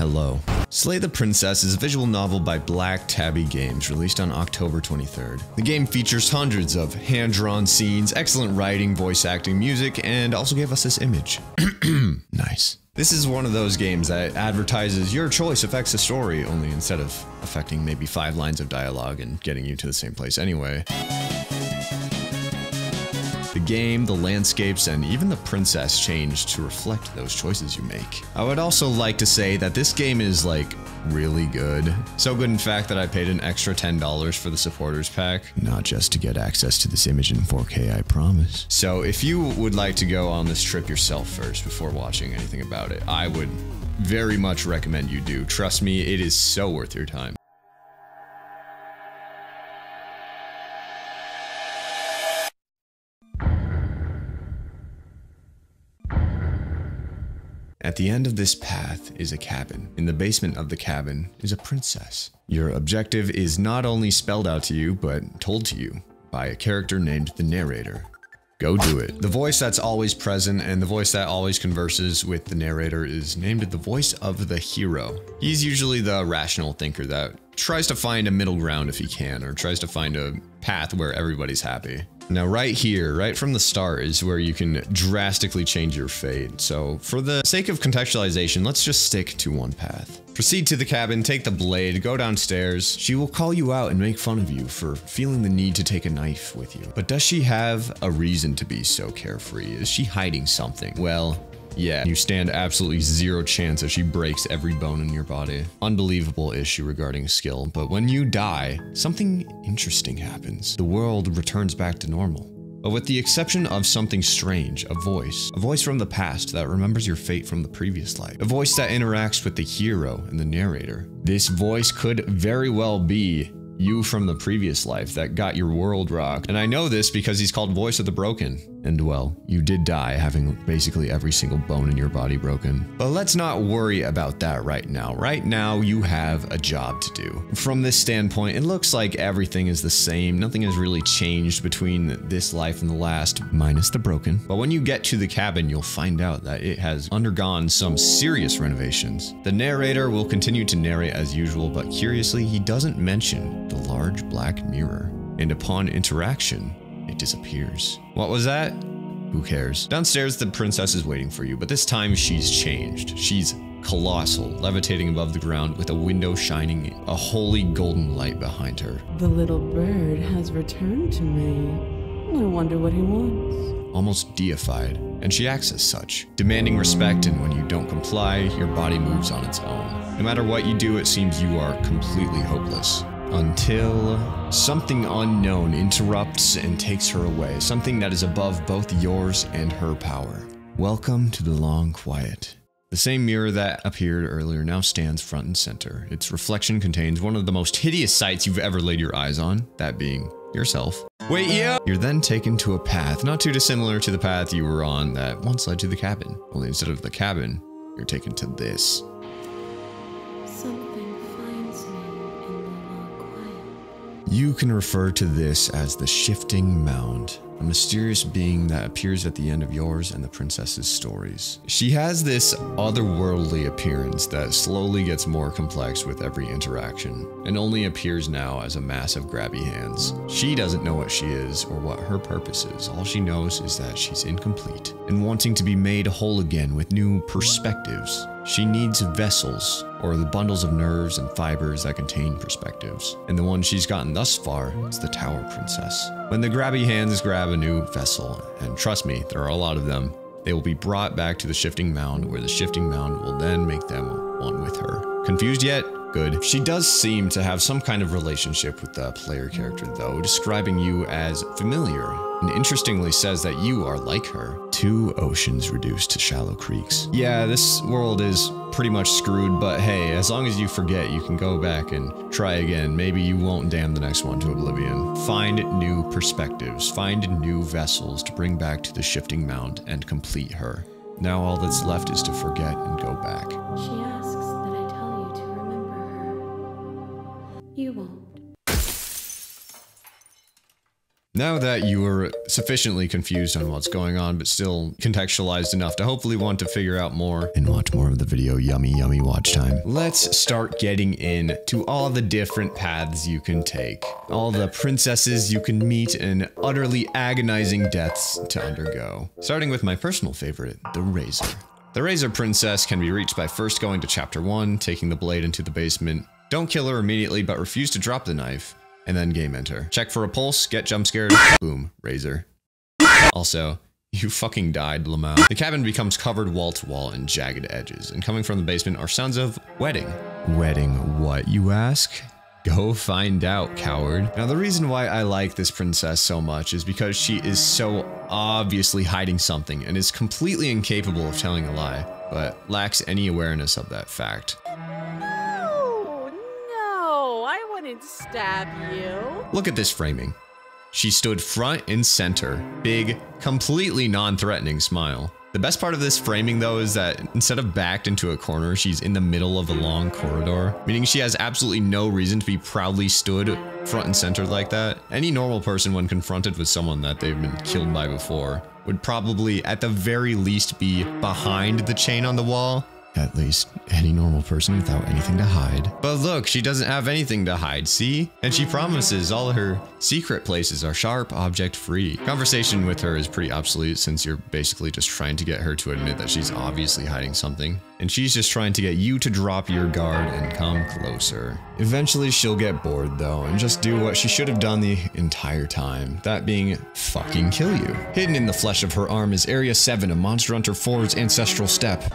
Hello. Slay the Princess is a visual novel by Black Tabby Games, released on October 23rd. The game features hundreds of hand-drawn scenes, excellent writing, voice acting, music, and also gave us this image. Nice. This is one of those games that advertises your choice affects the story, only instead of affecting maybe 5 lines of dialogue and getting you to the same place anyway. The game, the landscapes, and even the princess change to reflect those choices you make. I would also like to say that this game is like really good. So good in fact that I paid an extra $10 for the supporters pack. Not just to get access to this image in 4K, I promise. So if you would like to go on this trip yourself first before watching anything about it, I would very much recommend you do. Trust me, it is so worth your time. At the end of this path is a cabin. In the basement of the cabin is a princess. Your objective is not only spelled out to you, but told to you by a character named the narrator. Go do it. The voice that's always present and the voice that always converses with the narrator is named the voice of the hero. He's usually the rational thinker that tries to find a middle ground if he can, or tries to find a path where everybody's happy. Now right here, right from the start, is where you can drastically change your fate. So for the sake of contextualization, let's just stick to one path. Proceed to the cabin, take the blade, go downstairs. She will call you out and make fun of you for feeling the need to take a knife with you. But does she have a reason to be so carefree? Is she hiding something? Well, yeah, you stand absolutely zero chance that she breaks every bone in your body. Unbelievable issue regarding skill, but when you die, something interesting happens. The world returns back to normal. But with the exception of something strange, a voice from the past that remembers your fate from the previous life. A voice that interacts with the hero and the narrator. This voice could very well be you from the previous life that got your world rocked. And I know this because he's called Voice of the Broken. And well, you did die having basically every single bone in your body broken. But let's not worry about that right now. Right now, you have a job to do. From this standpoint, it looks like everything is the same. Nothing has really changed between this life and the last, minus the broken. But when you get to the cabin, you'll find out that it has undergone some serious renovations. The narrator will continue to narrate as usual, but curiously, he doesn't mention the large black mirror. And upon interaction, it disappears. What was that? Who cares? Downstairs, the princess is waiting for you, but this time she's changed. She's colossal, levitating above the ground with a window shining a holy golden light behind her. The little bird has returned to me. I wonder what he wants. Almost deified, and she acts as such, demanding respect, and when you don't comply, your body moves on its own. No matter what you do, it seems you are completely hopeless. Until something unknown interrupts and takes her away, something that is above both yours and her power. Welcome to the long quiet. The same mirror that appeared earlier now stands front and center. Its reflection contains one of the most hideous sights you've ever laid your eyes on, that being yourself. Wait, yeah! You're then taken to a path not too dissimilar to the path you were on that once led to the cabin. Only instead of the cabin, you're taken to this. You can refer to this as the Shifting Mound, a mysterious being that appears at the end of yours and the princess's stories. She has this otherworldly appearance that slowly gets more complex with every interaction, and only appears now as a mass of grabby hands. She doesn't know what she is or what her purpose is. All she knows is that she's incomplete and wanting to be made whole again with new perspectives. She needs vessels, or the bundles of nerves and fibers that contain perspectives. And the one she's gotten thus far is the Tower Princess. When the grabby hands grab a new vessel, and trust me, there are a lot of them, they will be brought back to the Shifting Mound, where the Shifting Mound will then make them one with her. Confused yet? Good. She does seem to have some kind of relationship with the player character though, describing you as familiar, and interestingly says that you are like her. 2 oceans reduced to shallow creeks. Yeah, this world is pretty much screwed, but hey, as long as you forget, you can go back and try again. Maybe you won't damn the next one to oblivion. Find new perspectives, find new vessels to bring back to the Shifting Mound and complete her. Now all that's left is to forget and go back. She asks that I tell you to remember her. You won't. Now that you are sufficiently confused on what's going on, but still contextualized enough to hopefully want to figure out more and watch more of the video, yummy watch time. Let's start getting into all the different paths you can take. All the princesses you can meet and utterly agonizing deaths to undergo. Starting with my personal favorite, the Razor. The Razor Princess can be reached by first going to chapter 1, taking the blade into the basement. Don't kill her immediately, but refuse to drop the knife. And then game enter. Check for a pulse, get jump scared, boom, Razor. Also, you fucking died, Lamau. The cabin becomes covered wall to wall in jagged edges, and coming from the basement are sounds of wedding. Wedding what, you ask? Go find out, coward. Now, the reason why I like this princess so much is because she is so obviously hiding something and is completely incapable of telling a lie, but lacks any awareness of that fact. Stab you. Look at this framing. She stood front and center, big, completely non-threatening smile. The best part of this framing though is that instead of backed into a corner, she's in the middle of a long corridor, meaning she has absolutely no reason to be proudly stood front and center like that. Any normal person when confronted with someone that they've been killed by before would probably at the very least be behind the chain on the wall. At least, any normal person without anything to hide. But look, she doesn't have anything to hide, see? And she promises all of her secret places are sharp, object free. Conversation with her is pretty obsolete since you're basically just trying to get her to admit that she's obviously hiding something. And she's just trying to get you to drop your guard and come closer. Eventually she'll get bored though and just do what she should have done the entire time. That being, fucking kill you. Hidden in the flesh of her arm is Area 7 of Monster Hunter 4's ancestral step.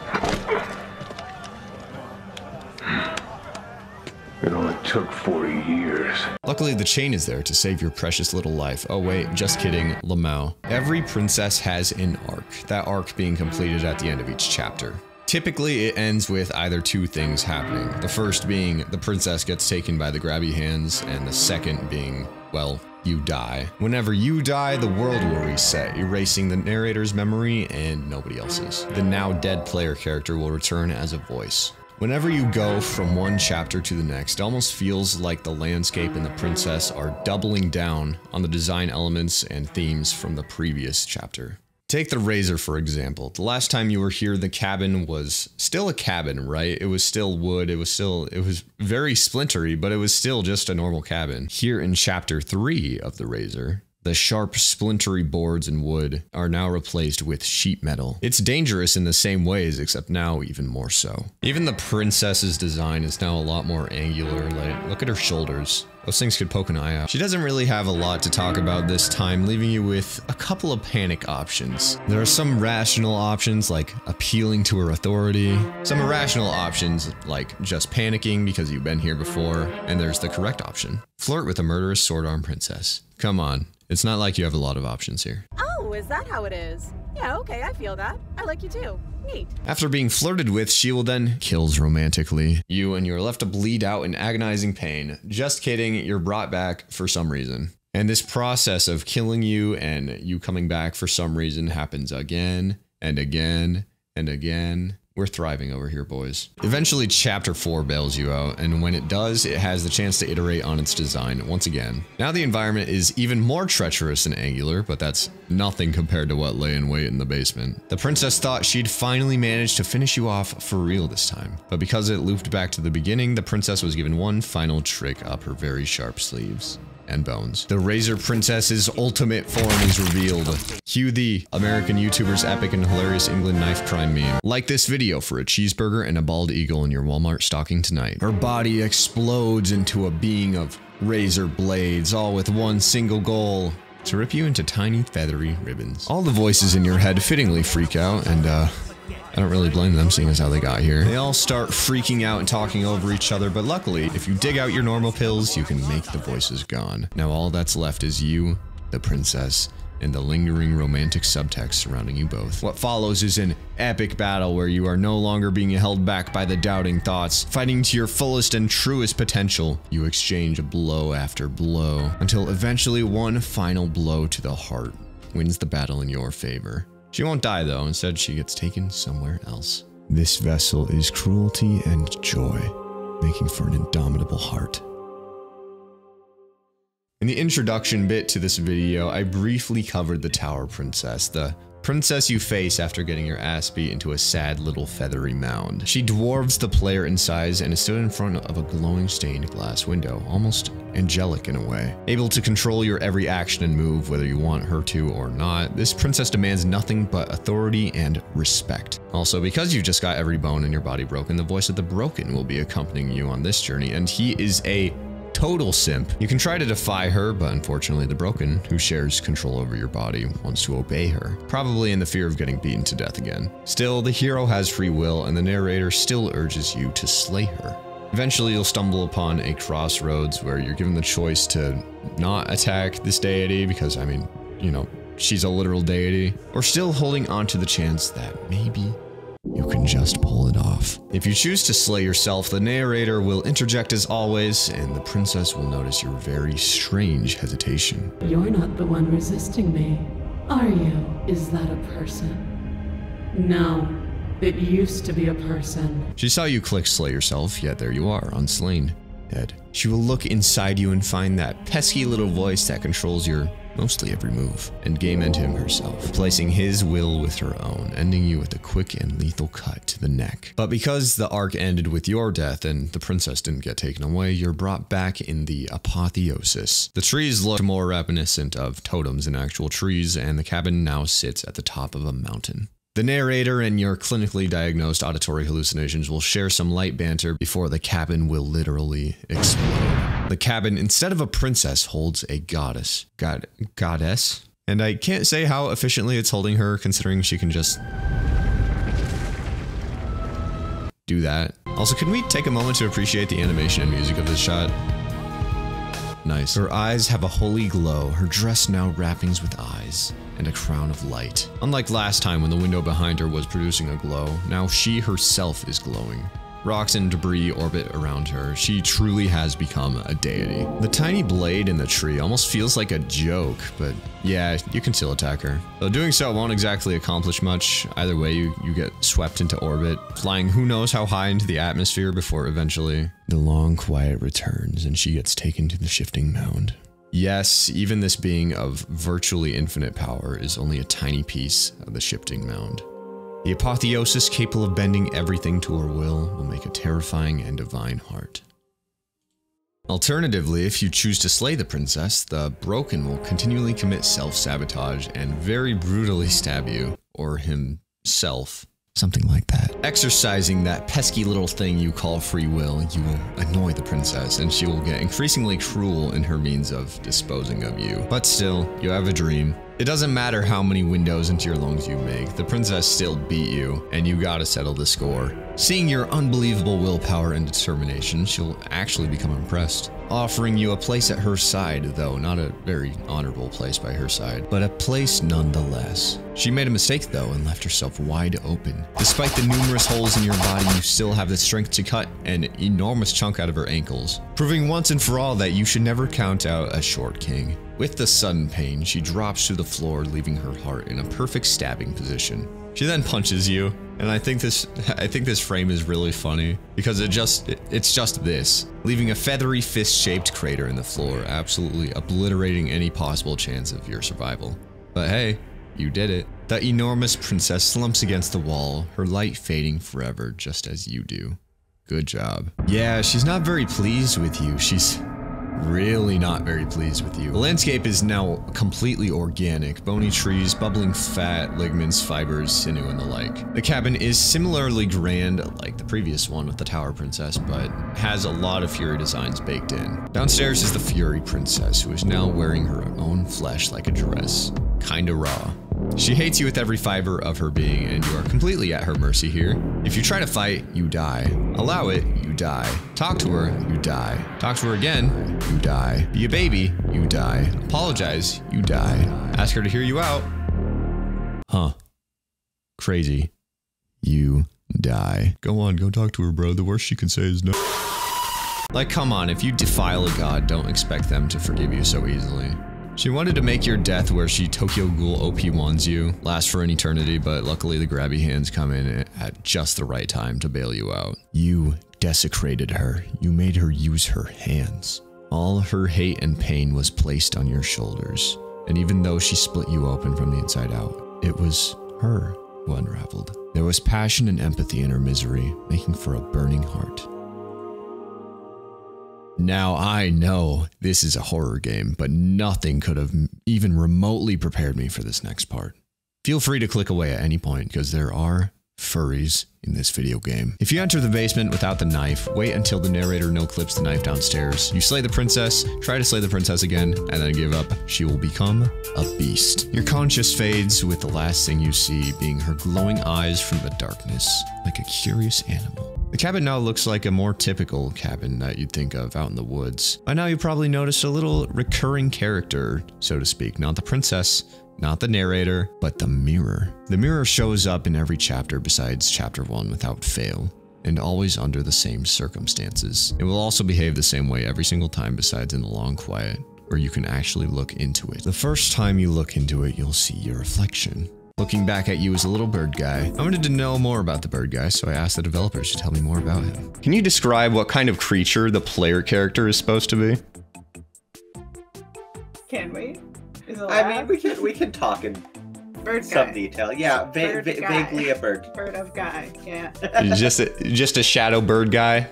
It only took 40 years. Luckily, the chain is there to save your precious little life. Oh wait, just kidding, Lamau. Every princess has an arc, that arc being completed at the end of each chapter. Typically, it ends with either two things happening. The first being the princess gets taken by the grabby hands, and the second being, well, you die. Whenever you die, the world will reset, erasing the narrator's memory and nobody else's. The now dead player character will return as a voice. Whenever you go from one chapter to the next, it almost feels like the landscape and the princess are doubling down on the design elements and themes from the previous chapter. Take the Razor, for example. The last time you were here, the cabin was still a cabin, right? It was still wood, it was very splintery, but it was still just a normal cabin. Here in chapter 3 of the Razor, the sharp, splintery boards and wood are now replaced with sheet metal. It's dangerous in the same ways, except now even more so. Even the princess's design is now a lot more angular, like, look at her shoulders. Those things could poke an eye out. She doesn't really have a lot to talk about this time, leaving you with a couple of panic options. There are some rational options, like appealing to her authority. Some irrational options, like just panicking because you've been here before. And there's the correct option. Flirt with a murderous sword arm princess. Come on. It's not like you have a lot of options here. Oh, is that how it is? Yeah, okay, I feel that. I like you too. Neat. After being flirted with, she will then kills romantically you, and you're left to bleed out in agonizing pain. Just kidding, you're brought back for some reason. And this process of killing you and you coming back for some reason happens again and again and again. We're thriving over here, boys. Eventually, chapter 4 bails you out, and when it does, it has the chance to iterate on its design once again. Now the environment is even more treacherous and angular, but that's nothing compared to what lay in wait in the basement. The princess thought she'd finally managed to finish you off for real this time, but because it looped back to the beginning, the princess was given one final trick up her very sharp sleeves. And bones. The Razor Princess's ultimate form is revealed. Cue the American YouTuber's epic and hilarious England knife crime meme. Like this video for a cheeseburger and a bald eagle in your Walmart stocking tonight. Her body explodes into a being of razor blades, all with one single goal: to rip you into tiny feathery ribbons. All the voices in your head fittingly freak out, and I don't really blame them, seeing as how they got here. They all start freaking out and talking over each other, but luckily, if you dig out your normal pills, you can make the voices gone. Now all that's left is you, the princess, and the lingering romantic subtext surrounding you both. What follows is an epic battle where you are no longer being held back by the doubting thoughts. Fighting to your fullest and truest potential, you exchange blow after blow, until eventually one final blow to the heart wins the battle in your favor. She won't die though, instead she gets taken somewhere else. This vessel is cruelty and joy, making for an indomitable heart. In the introduction bit to this video, I briefly covered the Tower Princess, the princess you face after getting your ass beat into a sad little feathery mound. She dwarves the player in size and is stood in front of a glowing stained glass window, almost angelic in a way. Able to control your every action and move, whether you want her to or not, this princess demands nothing but authority and respect. Also, because you just got every bone in your body broken, the voice of the broken will be accompanying you on this journey, and he is a total simp. You can try to defy her, but unfortunately the broken, who shares control over your body, wants to obey her, probably in the fear of getting beaten to death again. Still, the hero has free will, and the narrator still urges you to slay her. Eventually you'll stumble upon a crossroads where you're given the choice to not attack this deity, because I mean, you know, she's a literal deity, or still holding on to the chance that maybe you can just pull it off. If you choose to slay yourself, the narrator will interject as always, and the princess will notice your very strange hesitation. You're not the one resisting me, are you? Is that a person? No, it used to be a person. She saw you click slay yourself, yet there you are, unslain, dead. She will look inside you and find that pesky little voice that controls your mostly every move, and game end him herself, replacing his will with her own, ending you with a quick and lethal cut to the neck. But because the arc ended with your death and the princess didn't get taken away, you're brought back in the apotheosis. The trees look more reminiscent of totems than actual trees, and the cabin now sits at the top of a mountain. The narrator and your clinically diagnosed auditory hallucinations will share some light banter before the cabin will literally explode. The cabin, instead of a princess, holds a goddess. Goddess? And I can't say how efficiently it's holding her, considering she can just do that. Also, can we take a moment to appreciate the animation and music of this shot? Nice. Her eyes have a holy glow, her dress now wrappings with eyes, and a crown of light. Unlike last time when the window behind her was producing a glow, now she herself is glowing. Rocks and debris orbit around her. She truly has become a deity. The tiny blade in the tree almost feels like a joke, but yeah, you can still attack her. Though doing so won't exactly accomplish much. Either way, you get swept into orbit, flying who knows how high into the atmosphere before eventually the long quiet returns and she gets taken to the shifting mound. Yes, even this being of virtually infinite power is only a tiny piece of the shifting mound. The apotheosis, capable of bending everything to her will make a terrifying and divine heart. Alternatively, if you choose to slay the princess, the broken will continually commit self-sabotage and very brutally stab you, or himself. Something like that. Exercising that pesky little thing you call free will, you will annoy the princess, and she will get increasingly cruel in her means of disposing of you. But still, you have a dream. It doesn't matter how many windows into your lungs you make, the princess still beat you, and you gotta settle the score. Seeing your unbelievable willpower and determination, she'll actually become impressed, offering you a place at her side, though not a very honorable place by her side, but a place nonetheless. She made a mistake though and left herself wide open. Despite the numerous holes in your body, you still have the strength to cut an enormous chunk out of her ankles, proving once and for all that you should never count out a short king. With the sudden pain, she drops to the floor, leaving her heart in a perfect stabbing position. She then punches you, and I think this frame is really funny because it's just this, leaving a feathery fist-shaped crater in the floor, absolutely obliterating any possible chance of your survival. But hey, you did it. The enormous princess slumps against the wall, her light fading forever, just as you do. Good job. Yeah, she's not very pleased with you. She's really not very pleased with you. The landscape is now completely organic, bony trees, bubbling fat, ligaments, fibers, sinew, and the like. The cabin is similarly grand like the previous one with the Tower Princess, but has a lot of Fury designs baked in. Downstairs is the Fury Princess, who is now wearing her own flesh like a dress. Kinda raw. She hates you with every fiber of her being, and you are completely at her mercy here. If you try to fight, you die. Allow it, you die. Talk to her, you die. Talk to her again, you die. Be a baby, you die. Apologize, you die. Ask her to hear you out. Huh. Crazy. You die. Go on, go talk to her, bro. The worst she can say is no. Like, come on, if you defile a god, don't expect them to forgive you so easily. She wanted to make your death where she Tokyo Ghoul OP1s you last for an eternity, but luckily the grabby hands come in at just the right time to bail you out. You desecrated her. You made her use her hands. All her hate and pain was placed on your shoulders. And even though she split you open from the inside out, it was her who unraveled. There was passion and empathy in her misery, making for a burning heart. Now I know this is a horror game, but nothing could have even remotely prepared me for this next part. Feel free to click away at any point, because there are furries in this video game. If you enter the basement without the knife, wait until the narrator no-clips the knife downstairs. You slay the princess, try to slay the princess again, and then give up. She will become a beast. Your conscience fades with the last thing you see being her glowing eyes from the darkness, like a curious animal. The cabin now looks like a more typical cabin that you'd think of out in the woods. By now you probably noticed a little recurring character, so to speak. Not the princess, not the narrator, but the mirror. The mirror shows up in every chapter besides chapter 1 without fail, and always under the same circumstances. It will also behave the same way every single time besides in the long quiet, where you can actually look into it. The first time you look into it, you'll see your reflection. Looking back at you as a little bird guy. I wanted to know more about the bird guy, so I asked the developers to tell me more about him. Can you describe what kind of creature the player character is supposed to be? Can we? I mean, we can talk in some detail. Yeah, vaguely a bird. Bird of guy, yeah. just a shadow bird guy?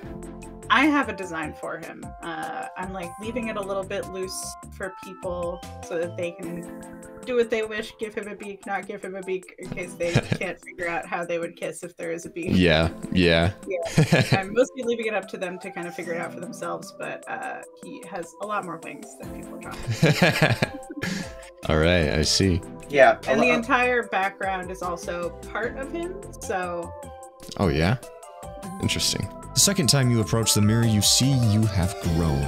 I have a design for him. I'm like leaving it a little bit loose for people so that they can do what they wish, give him a beak, not give him a beak, in case they can't figure out how they would kiss if there is a beak. Yeah. I'm mostly leaving it up to them to kind of figure it out for themselves, but he has a lot more wings than people draw. All right, I see. Yeah. And the entire background is also part of him, so... Oh yeah? Interesting. The second time you approach the mirror, you see you have grown.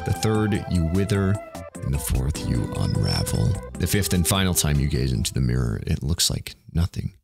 The third, you wither. And the fourth, you unravel. The fifth and final time you gaze into the mirror, it looks like nothing.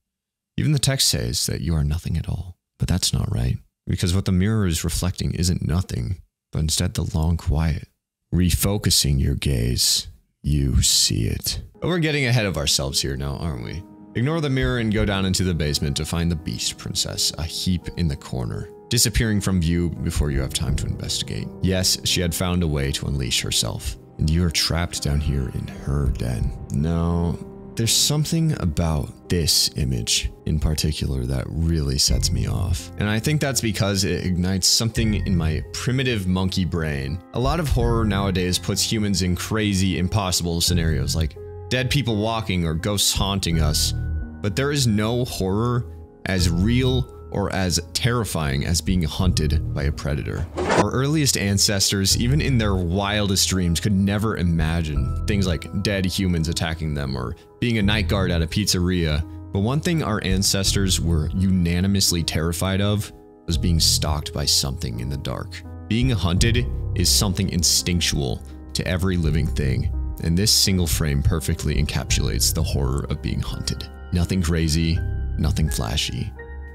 Even the text says that you are nothing at all. But that's not right. Because what the mirror is reflecting isn't nothing, but instead the long quiet. Refocusing your gaze, you see it. But we're getting ahead of ourselves here now, aren't we? Ignore the mirror and go down into the basement to find the Beast Princess, a heap in the corner, disappearing from view before you have time to investigate. Yes, she had found a way to unleash herself, and you are trapped down here in her den. No, there's something about this image in particular that really sets me off. And I think that's because it ignites something in my primitive monkey brain. A lot of horror nowadays puts humans in crazy, impossible scenarios like dead people walking or ghosts haunting us. But there is no horror as real or as terrifying as being hunted by a predator. Our earliest ancestors, even in their wildest dreams, could never imagine things like dead humans attacking them or being a night guard at a pizzeria. But one thing our ancestors were unanimously terrified of was being stalked by something in the dark. Being hunted is something instinctual to every living thing, and this single frame perfectly encapsulates the horror of being hunted. Nothing crazy, nothing flashy.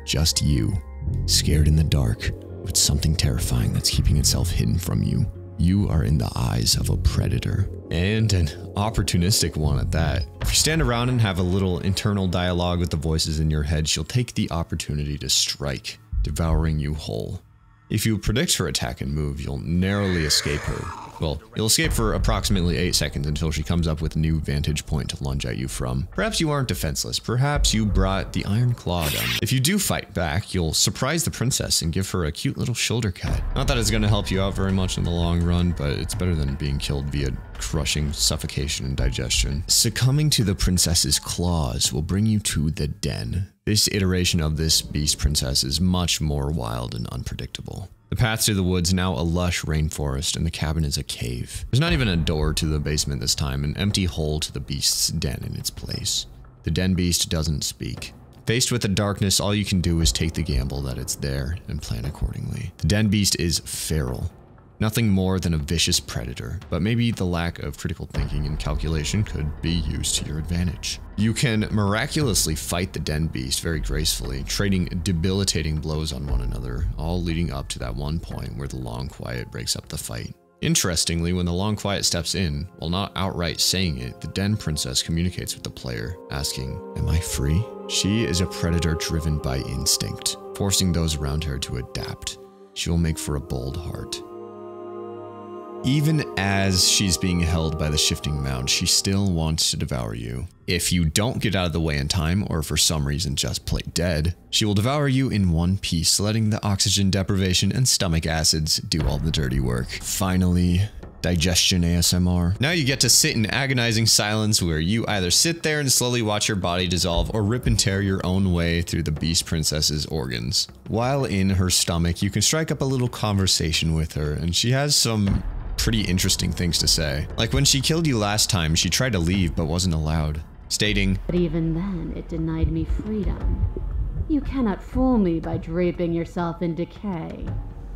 Just you, scared in the dark, with something terrifying that's keeping itself hidden from you. You are in the eyes of a predator, and an opportunistic one at that. If you stand around and have a little internal dialogue with the voices in your head, she'll take the opportunity to strike, devouring you whole. If you predict her attack and move, you'll narrowly escape her. Well, you'll escape for approximately 8 seconds until she comes up with a new vantage point to lunge at you from. Perhaps you aren't defenseless. Perhaps you brought the Iron Claw down. If you do fight back, you'll surprise the princess and give her a cute little shoulder cut. Not that it's going to help you out very much in the long run, but it's better than being killed via crushing suffocation and digestion. Succumbing to the princess's claws will bring you to the den. This iteration of this beast princess is much more wild and unpredictable. The path to the woods, now a lush rainforest, and the cabin is a cave. There's not even a door to the basement this time, an empty hole to the beast's den in its place. The den beast doesn't speak. Faced with the darkness, all you can do is take the gamble that it's there and plan accordingly. The den beast is feral. Nothing more than a vicious predator, but maybe the lack of critical thinking and calculation could be used to your advantage. You can miraculously fight the den beast very gracefully, trading debilitating blows on one another, all leading up to that one point where the long quiet breaks up the fight. Interestingly, when the long quiet steps in, while not outright saying it, the den princess communicates with the player, asking, "Am I free?" She is a predator driven by instinct, forcing those around her to adapt. She will make for a bold heart. Even as she's being held by the shifting mound, she still wants to devour you. If you don't get out of the way in time, or for some reason just play dead, she will devour you in one piece, letting the oxygen deprivation and stomach acids do all the dirty work. Finally, digestion ASMR. Now you get to sit in agonizing silence where you either sit there and slowly watch your body dissolve or rip and tear your own way through the Beast Princess's organs. While in her stomach, you can strike up a little conversation with her, and she has some pretty interesting things to say. Like when she killed you last time, she tried to leave but wasn't allowed, stating, But even then, it denied me freedom. You cannot fool me by draping yourself in decay.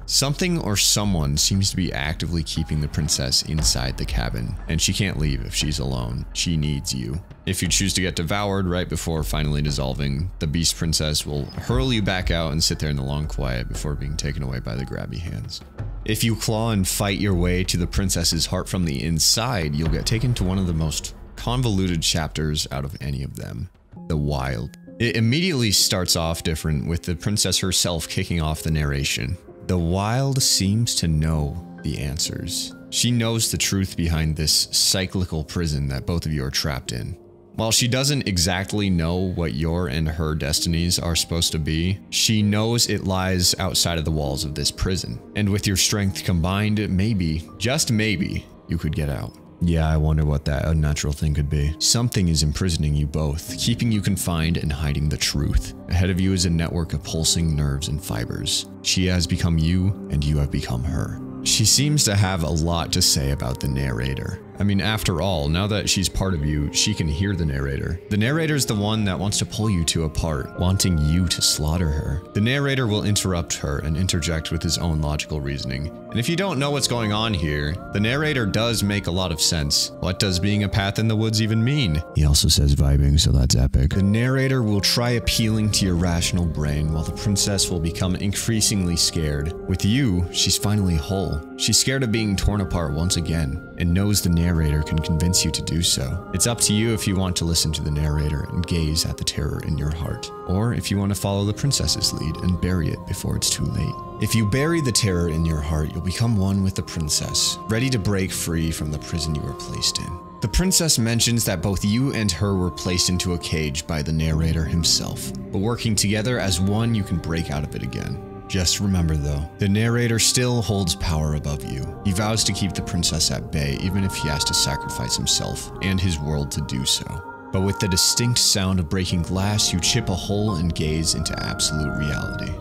Something or someone seems to be actively keeping the princess inside the cabin, and she can't leave if she's alone. She needs you. If you choose to get devoured right before finally dissolving, the Beast Princess will hurl you back out and sit there in the long quiet before being taken away by the grabby hands. If you claw and fight your way to the princess's heart from the inside, you'll get taken to one of the most convoluted chapters out of any of them, the Wild. It immediately starts off different, with the princess herself kicking off the narration. The Wild seems to know the answers. She knows the truth behind this cyclical prison that both of you are trapped in. While she doesn't exactly know what your and her destinies are supposed to be, she knows it lies outside of the walls of this prison. And with your strength combined, maybe, just maybe, you could get out. Yeah, I wonder what that unnatural thing could be. Something is imprisoning you both, keeping you confined and hiding the truth. Ahead of you is a network of pulsing nerves and fibers. She has become you, and you have become her. She seems to have a lot to say about the narrator. I mean, after all, now that she's part of you, she can hear the narrator. The narrator's the one that wants to pull you two apart, wanting you to slaughter her. The narrator will interrupt her and interject with his own logical reasoning. And if you don't know what's going on here, the narrator does make a lot of sense. What does being a path in the woods even mean? He also says vibing, so that's epic. The narrator will try appealing to your rational brain, while the princess will become increasingly scared. With you, she's finally whole. She's scared of being torn apart once again, and knows the narrator can convince you to do so. It's up to you if you want to listen to the narrator and gaze at the terror in your heart, or if you want to follow the princess's lead and bury it before it's too late. If you bury the terror in your heart, you'll become one with the princess, ready to break free from the prison you were placed in. The princess mentions that both you and her were placed into a cage by the narrator himself, but working together as one, you can break out of it again. Just remember though, the narrator still holds power above you. He vows to keep the princess at bay, even if he has to sacrifice himself and his world to do so. But with the distinct sound of breaking glass, you chip a hole and gaze into absolute reality.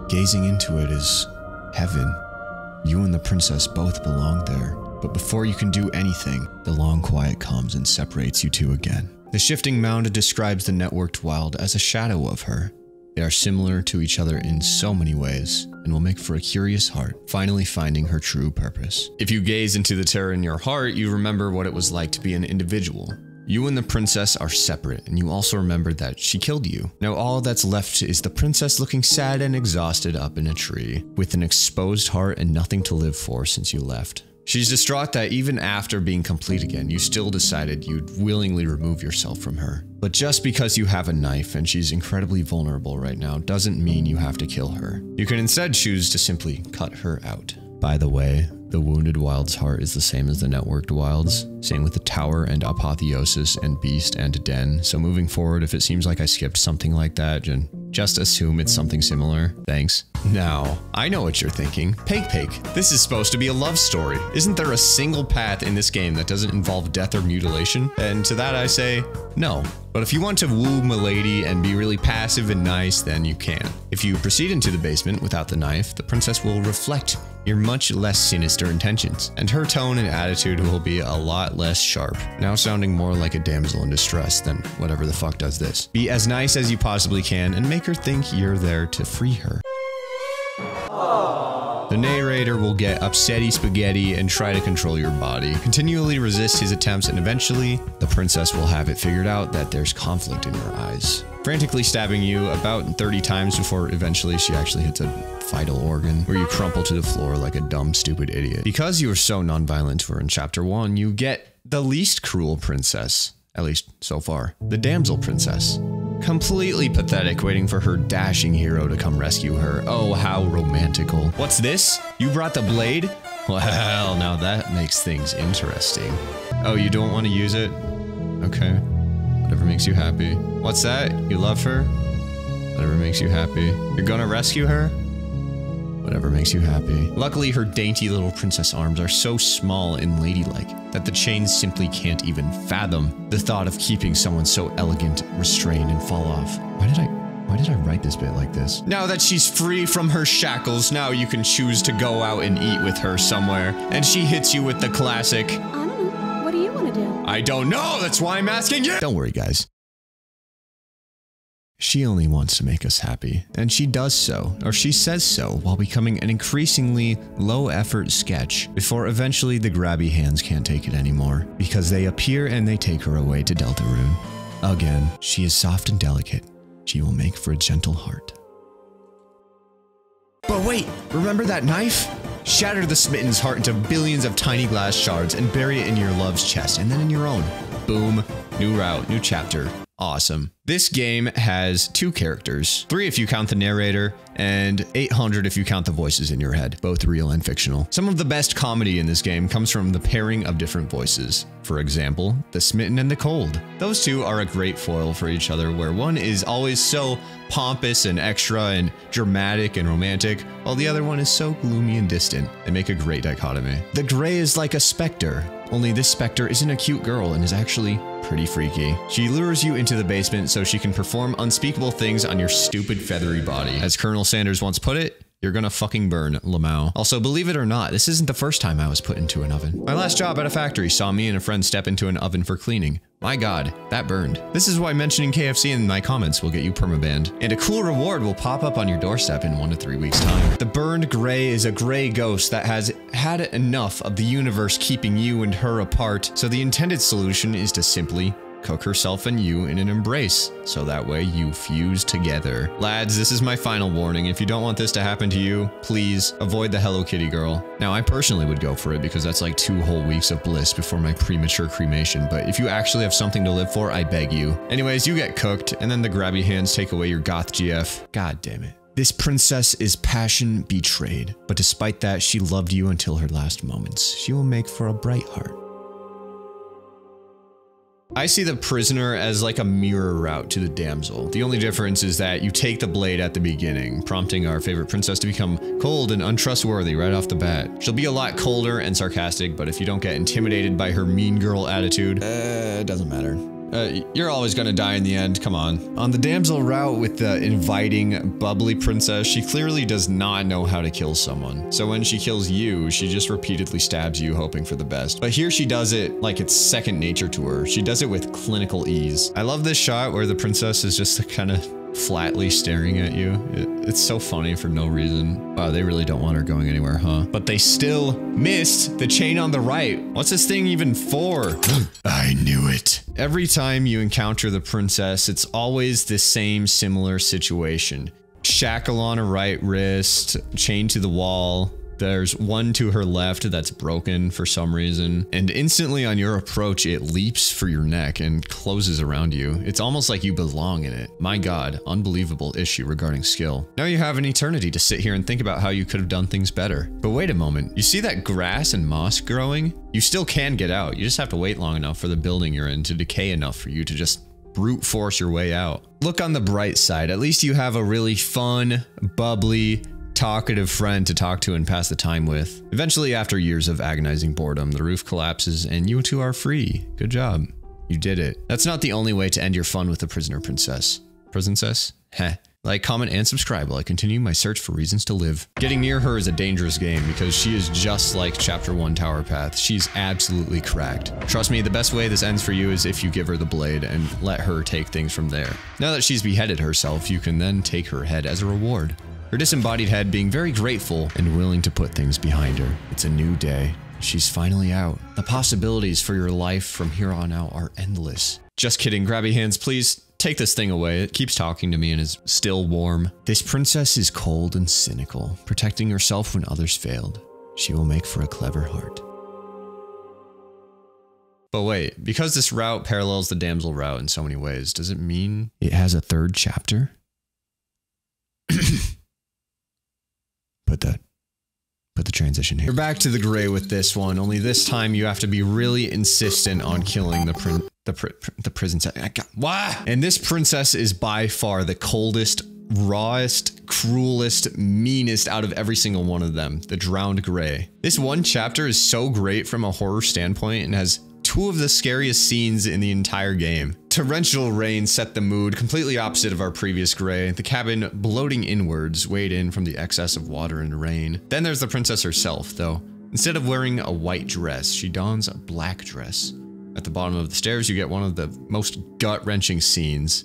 Gazing into it is heaven. You and the princess both belong there. But before you can do anything, the long quiet comes and separates you two again. The shifting mound describes the networked wild as a shadow of her. They are similar to each other in so many ways, and will make for a curious heart, finally finding her true purpose. If you gaze into the terror in your heart, you remember what it was like to be an individual. You and the princess are separate, and you also remember that she killed you. Now all that's left is the princess looking sad and exhausted up in a tree, with an exposed heart and nothing to live for since you left. She's distraught that even after being complete again, you still decided you'd willingly remove yourself from her. But just because you have a knife and she's incredibly vulnerable right now doesn't mean you have to kill her. You can instead choose to simply cut her out. By the way, the wounded wild's heart is the same as the networked wild's. Same with the tower and apotheosis and beast and den. So moving forward, if it seems like I skipped something like that, just assume it's something similar. Thanks. Now, I know what you're thinking. Pake, this is supposed to be a love story. Isn't there a single path in this game that doesn't involve death or mutilation? And to that I say, no. But if you want to woo milady and be really passive and nice, then you can. If you proceed into the basement without the knife, the princess will reflect your much less sinister intentions, and her tone and attitude will be a lot less sharp, now sounding more like a damsel in distress than whatever the fuck does this. Be as nice as you possibly can and make her think you're there to free her. The narrator will get upsetty spaghetti and try to control your body, continually resist his attempts, and eventually, the princess will have it figured out that there's conflict in her eyes, frantically stabbing you about 30 times before eventually she actually hits a vital organ, where you crumple to the floor like a dumb, stupid idiot. Because you were so non-violent to her in Chapter 1, you get the least cruel princess, at least so far, the damsel princess. Completely pathetic, waiting for her dashing hero to come rescue her. Oh, how romantical. What's this? You brought the blade? Well, now that makes things interesting. Oh, you don't want to use it? Okay. Whatever makes you happy. What's that? You love her? Whatever makes you happy. You're gonna rescue her? Whatever makes you happy. Luckily, her dainty little princess arms are so small and ladylike that the chains simply can't even fathom the thought of keeping someone so elegant, restrained, and fall off. Why did I write this bit like this? Now that she's free from her shackles, now you can choose to go out and eat with her somewhere. And she hits you with the classic, I don't know. What do you want to do? I don't know, that's why I'm asking you! Don't worry, guys. She only wants to make us happy, and she does so, or she says so, while becoming an increasingly low-effort sketch, before eventually the grabby hands can't take it anymore, because they appear and they take her away to Deltarune. Again, she is soft and delicate. She will make for a gentle heart. But wait, remember that knife? Shatter the Smitten's heart into billions of tiny glass shards and bury it in your love's chest, and then in your own. Boom. New route, new chapter. Awesome. This game has 2 characters, 3 if you count the narrator, and 800 if you count the voices in your head, both real and fictional. Some of the best comedy in this game comes from the pairing of different voices. For example, the Smitten and the Cold. Those 2 are a great foil for each other, where one is always so pompous and extra and dramatic and romantic, while the other one is so gloomy and distant. They make a great dichotomy. The Gray is like a specter, only this specter isn't a cute girl and is actually pretty freaky. She lures you into the basement so she can perform unspeakable things on your stupid feathery body. As Colonel Sanders once put it, you're gonna fucking burn, Lamau. Also, believe it or not, this isn't the first time I was put into an oven. My last job at a factory saw me and a friend step into an oven for cleaning. My god, that burned. This is why mentioning KFC in my comments will get you permabanned. And a cool reward will pop up on your doorstep in 1 to 3 weeks' time. The Burned Gray is a gray ghost that has had enough of the universe keeping you and her apart, so the intended solution is to simply cook herself and you in an embrace, so that way you fuse together. Lads, this is my final warning. If you don't want this to happen to you, please avoid the Hello Kitty girl. Now, I personally would go for it because that's like 2 whole weeks of bliss before my premature cremation, but if you actually have something to live for, I beg you. Anyways, you get cooked, and then the grabby hands take away your goth GF. God damn it. This princess is passion betrayed, but despite that, she loved you until her last moments. She will make for a bright heart. I see the prisoner as like a mirror route to the damsel. The only difference is that you take the blade at the beginning, prompting our favorite princess to become cold and untrustworthy right off the bat. She'll be a lot colder and sarcastic, but if you don't get intimidated by her mean girl attitude, it doesn't matter. You're always gonna die in the end, come on. On the damsel route with the inviting, bubbly princess, she clearly does not know how to kill someone. So when she kills you, she just repeatedly stabs you, hoping for the best. But here she does it like it's second nature to her. She does it with clinical ease. I love this shot where the princess is just kind of flatly staring at you. It's so funny for no reason. Wow, they really don't want her going anywhere, huh? But they still missed the chain on the right. What's this thing even for? I knew it. Every time you encounter the princess, it's always the same similar situation. Shackle on her right wrist, chain to the wall. There's one to her left that's broken for some reason, and instantly on your approach, it leaps for your neck and closes around you. It's almost like you belong in it. My god, unbelievable issue regarding skill. Now you have an eternity to sit here and think about how you could have done things better. But wait a moment, you see that grass and moss growing? You still can get out, you just have to wait long enough for the building you're in to decay enough for you to just brute force your way out. Look on the bright side, at least you have a really fun, bubbly, talkative friend to talk to and pass the time with. Eventually, after years of agonizing boredom, the roof collapses and you two are free. Good job. You did it. That's not the only way to end your fun with the prisoner princess. Princess? Heh. Like, comment, and subscribe while I continue my search for reasons to live. Getting near her is a dangerous game because she is just like Chapter 1 Tower Path. She's absolutely cracked. Trust me, the best way this ends for you is if you give her the blade and let her take things from there. Now that she's beheaded herself, you can then take her head as a reward. Her disembodied head being very grateful and willing to put things behind her. It's a new day. She's finally out. The possibilities for your life from here on out are endless. Just kidding, grabby hands, please. Take this thing away. It keeps talking to me and is still warm. This princess is cold and cynical, protecting herself when others failed. She will make for a clever heart. But wait, because this route parallels the damsel route in so many ways, does it mean it has a third chapter? put the transition here. We're back to the gray with this one, only this time you have to be really insistent on killing the prison set. What? And this princess is by far the coldest, rawest, cruelest, meanest out of every single one of them, the Drowned Gray. This one chapter is so great from a horror standpoint and has two of the scariest scenes in the entire game. Torrential rain set the mood, completely opposite of our previous gray. The cabin bloating inwards, weighed in from the excess of water and rain. Then there's the princess herself, though. Instead of wearing a white dress, she dons a black dress. At the bottom of the stairs, you get one of the most gut-wrenching scenes.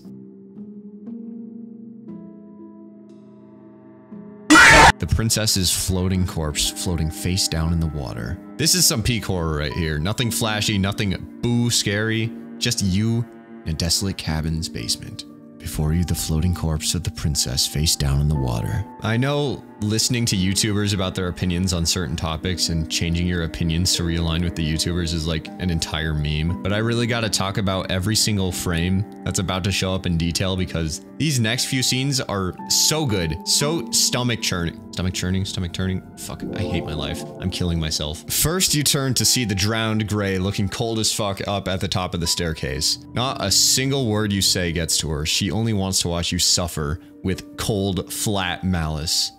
The princess's floating corpse floating face down in the water. This is some peak horror right here. Nothing flashy, nothing boo scary, just you in a desolate cabin's basement. Before you, the floating corpse of the princess face down in the water. I know listening to YouTubers about their opinions on certain topics and changing your opinions to realign with the YouTubers is like an entire meme, but I really gotta talk about every single frame that's about to show up in detail because these next few scenes are so good, so stomach churning. Stomach turning. Fuck, I hate my life. I'm killing myself. First, you turn to see the Drowned Gray looking cold as fuck up at the top of the staircase. Not a single word you say gets to her. She only wants to watch you suffer with cold, flat malice.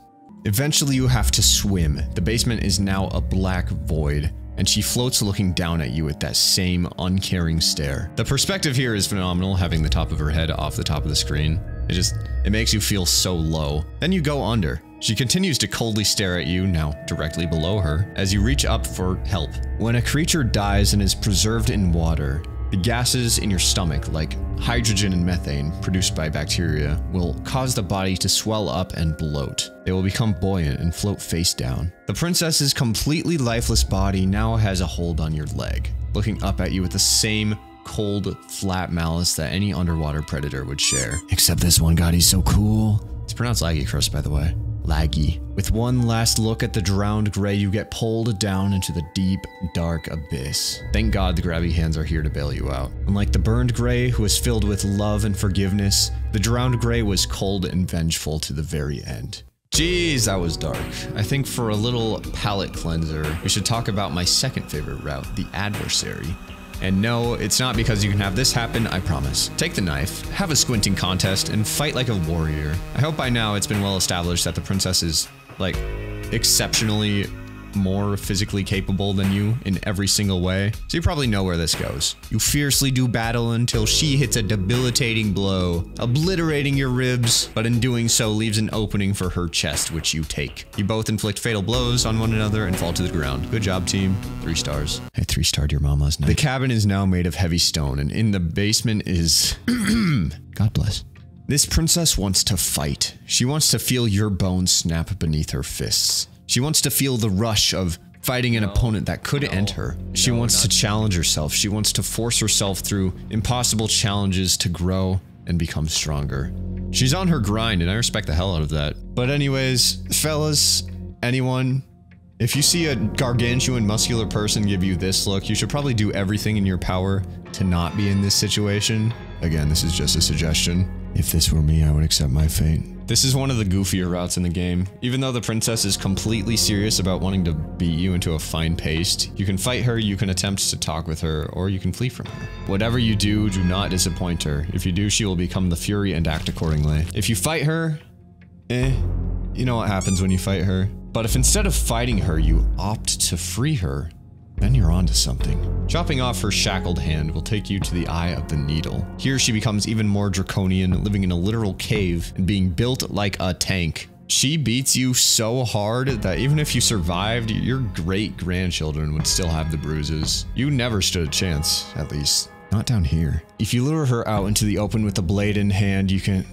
Eventually, you have to swim. The basement is now a black void, and she floats looking down at you with that same uncaring stare. The perspective here is phenomenal, having the top of her head off the top of the screen. It makes you feel so low. Then you go under. She continues to coldly stare at you, now directly below her, as you reach up for help. When a creature dies and is preserved in water, the gases in your stomach, like hydrogen and methane produced by bacteria, will cause the body to swell up and bloat. They will become buoyant and float face down. The princess's completely lifeless body now has a hold on your leg, looking up at you with the same cold, flat malice that any underwater predator would share. Except this one god, he's so cool. It's pronounced Laggy Crust, by the way. Laggy. With one last look at the Drowned Gray, you get pulled down into the deep, dark abyss. Thank God the grabby hands are here to bail you out. Unlike the Burned Gray, who was filled with love and forgiveness, the Drowned Gray was cold and vengeful to the very end. Jeez, that was dark. I think for a little palate cleanser, we should talk about my second favorite route, the Adversary. And no, it's not because you can have this happen, I promise. Take the knife, have a squinting contest, and fight like a warrior. I hope by now it's been well established that the princess is, like, exceptionally more physically capable than you in every single way. So you probably know where this goes. You fiercely do battle until she hits a debilitating blow, obliterating your ribs, but in doing so leaves an opening for her chest, which you take. You both inflict fatal blows on one another and fall to the ground. Good job, team. 3 stars. I 3-starred your mom last night. The cabin is now made of heavy stone, and in the basement is... God bless. This princess wants to fight. She wants to feel your bones snap beneath her fists. She wants to feel the rush of fighting an opponent that could end her. She wants to challenge herself. She wants to force herself through impossible challenges to grow and become stronger. She's on her grind, and I respect the hell out of that. But anyways, fellas, anyone, if you see a gargantuan muscular person give you this look, you should probably do everything in your power to not be in this situation. Again, this is just a suggestion. If this were me, I would accept my fate. This is one of the goofier routes in the game. Even though the princess is completely serious about wanting to beat you into a fine paste, you can fight her, you can attempt to talk with her, or you can flee from her. Whatever you do, do not disappoint her. If you do, she will become the fury and act accordingly. If you fight her, you know what happens when you fight her. But if instead of fighting her, you opt to free her, then you're onto something. Chopping off her shackled hand will take you to the Eye of the Needle. Here she becomes even more draconian, living in a literal cave and being built like a tank. She beats you so hard that even if you survived, your great-grandchildren would still have the bruises. You never stood a chance, at least. Not down here. If you lure her out into the open with the blade in hand, you can...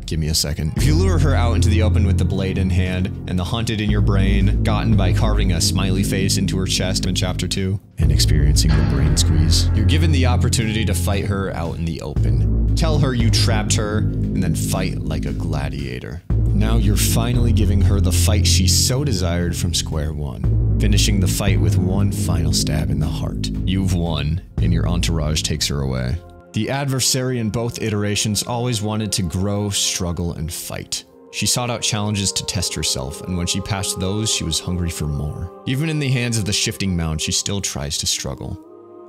Give me a second. If you lure her out into the open with the blade in hand, and the hunted in your brain, gotten by carving a smiley face into her chest in Chapter 2, and experiencing the brain squeeze, you're given the opportunity to fight her out in the open. Tell her you trapped her, and then fight like a gladiator. Now you're finally giving her the fight she so desired from square one, finishing the fight with one final stab in the heart. You've won, and your entourage takes her away. The adversary in both iterations always wanted to grow, struggle, and fight. She sought out challenges to test herself, and when she passed those, she was hungry for more. Even in the hands of the shifting mound, she still tries to struggle.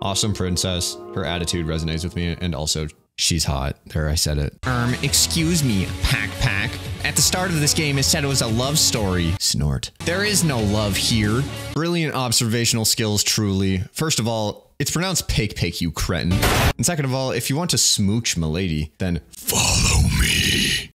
Awesome princess. Her attitude resonates with me, and also, she's hot. There, I said it. Excuse me, Pack. At the start of this game, it said it was a love story. Snort. There is no love here. Brilliant observational skills, truly. First of all, it's pronounced Pake, you cretin. And second of all, if you want to smooch m'lady, then follow me.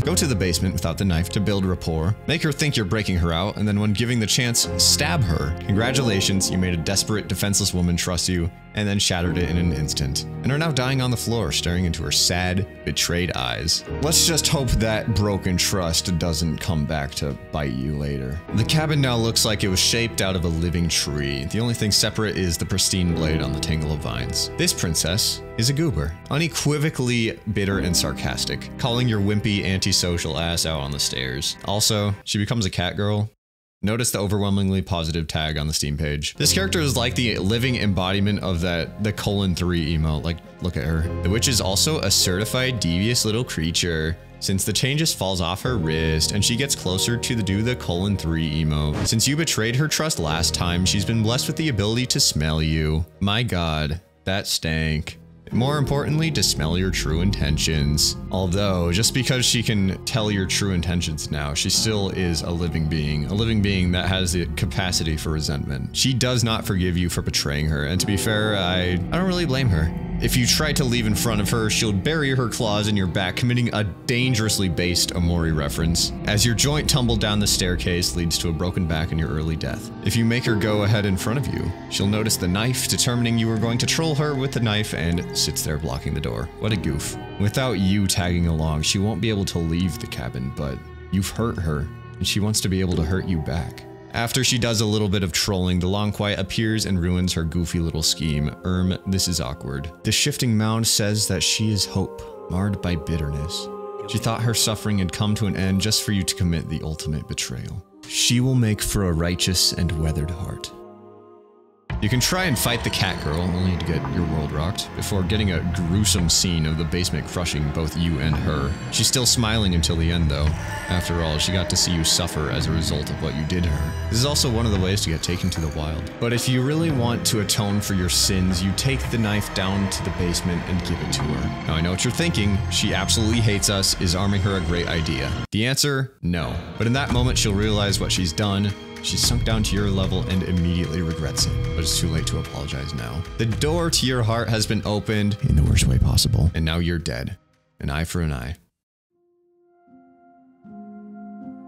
Go to the basement without the knife to build rapport. Make her think you're breaking her out, and then when giving the chance, stab her. Congratulations, you made a desperate, defenseless woman trust you, and then shattered it in an instant, and are now dying on the floor, staring into her sad, betrayed eyes. Let's just hope that broken trust doesn't come back to bite you later. The cabin now looks like it was shaped out of a living tree. The only thing separate is the pristine blade on the tangle of vines. This princess is a goober, unequivocally bitter and sarcastic, calling your wimpy, antisocial ass out on the stairs. Also, she becomes a catgirl. Notice the overwhelmingly positive tag on the Steam page. This character is like the living embodiment of the 3 emote. Like, look at her. The witch is also a certified devious little creature. Since the chain just falls off her wrist and she gets closer to the 3 emote. Since you betrayed her trust last time, she's been blessed with the ability to smell you. My god, that stank. More importantly, to smell your true intentions. Although, just because she can tell your true intentions now, she still is a living being that has the capacity for resentment. She does not forgive you for betraying her, and to be fair, I don't really blame her. If you try to leave in front of her, she'll bury her claws in your back, committing a dangerously based Omori reference, as your joint tumble down the staircase leads to a broken back and your early death. If you make her go ahead in front of you, she'll notice the knife, determining you are going to troll her with the knife, and sits there blocking the door. What a goof. Without you tagging along, she won't be able to leave the cabin, but you've hurt her, and she wants to be able to hurt you back. After she does a little bit of trolling, the Long Quiet appears and ruins her goofy little scheme. This is awkward. The shifting mound says that she is hope, marred by bitterness. She thought her suffering had come to an end just for you to commit the ultimate betrayal. She will make for a righteous and weathered heart. You can try and fight the catgirl, only to get your world rocked, before getting a gruesome scene of the basement crushing both you and her. She's still smiling until the end though. After all, she got to see you suffer as a result of what you did to her. This is also one of the ways to get taken to the wild. But if you really want to atone for your sins, you take the knife down to the basement and give it to her. Now I know what you're thinking, she absolutely hates us, is arming her a great idea? The answer, no. But in that moment she'll realize what she's done. She's sunk down to your level and immediately regrets it, but it's too late to apologize now. The door to your heart has been opened in the worst way possible, and now you're dead. An eye for an eye.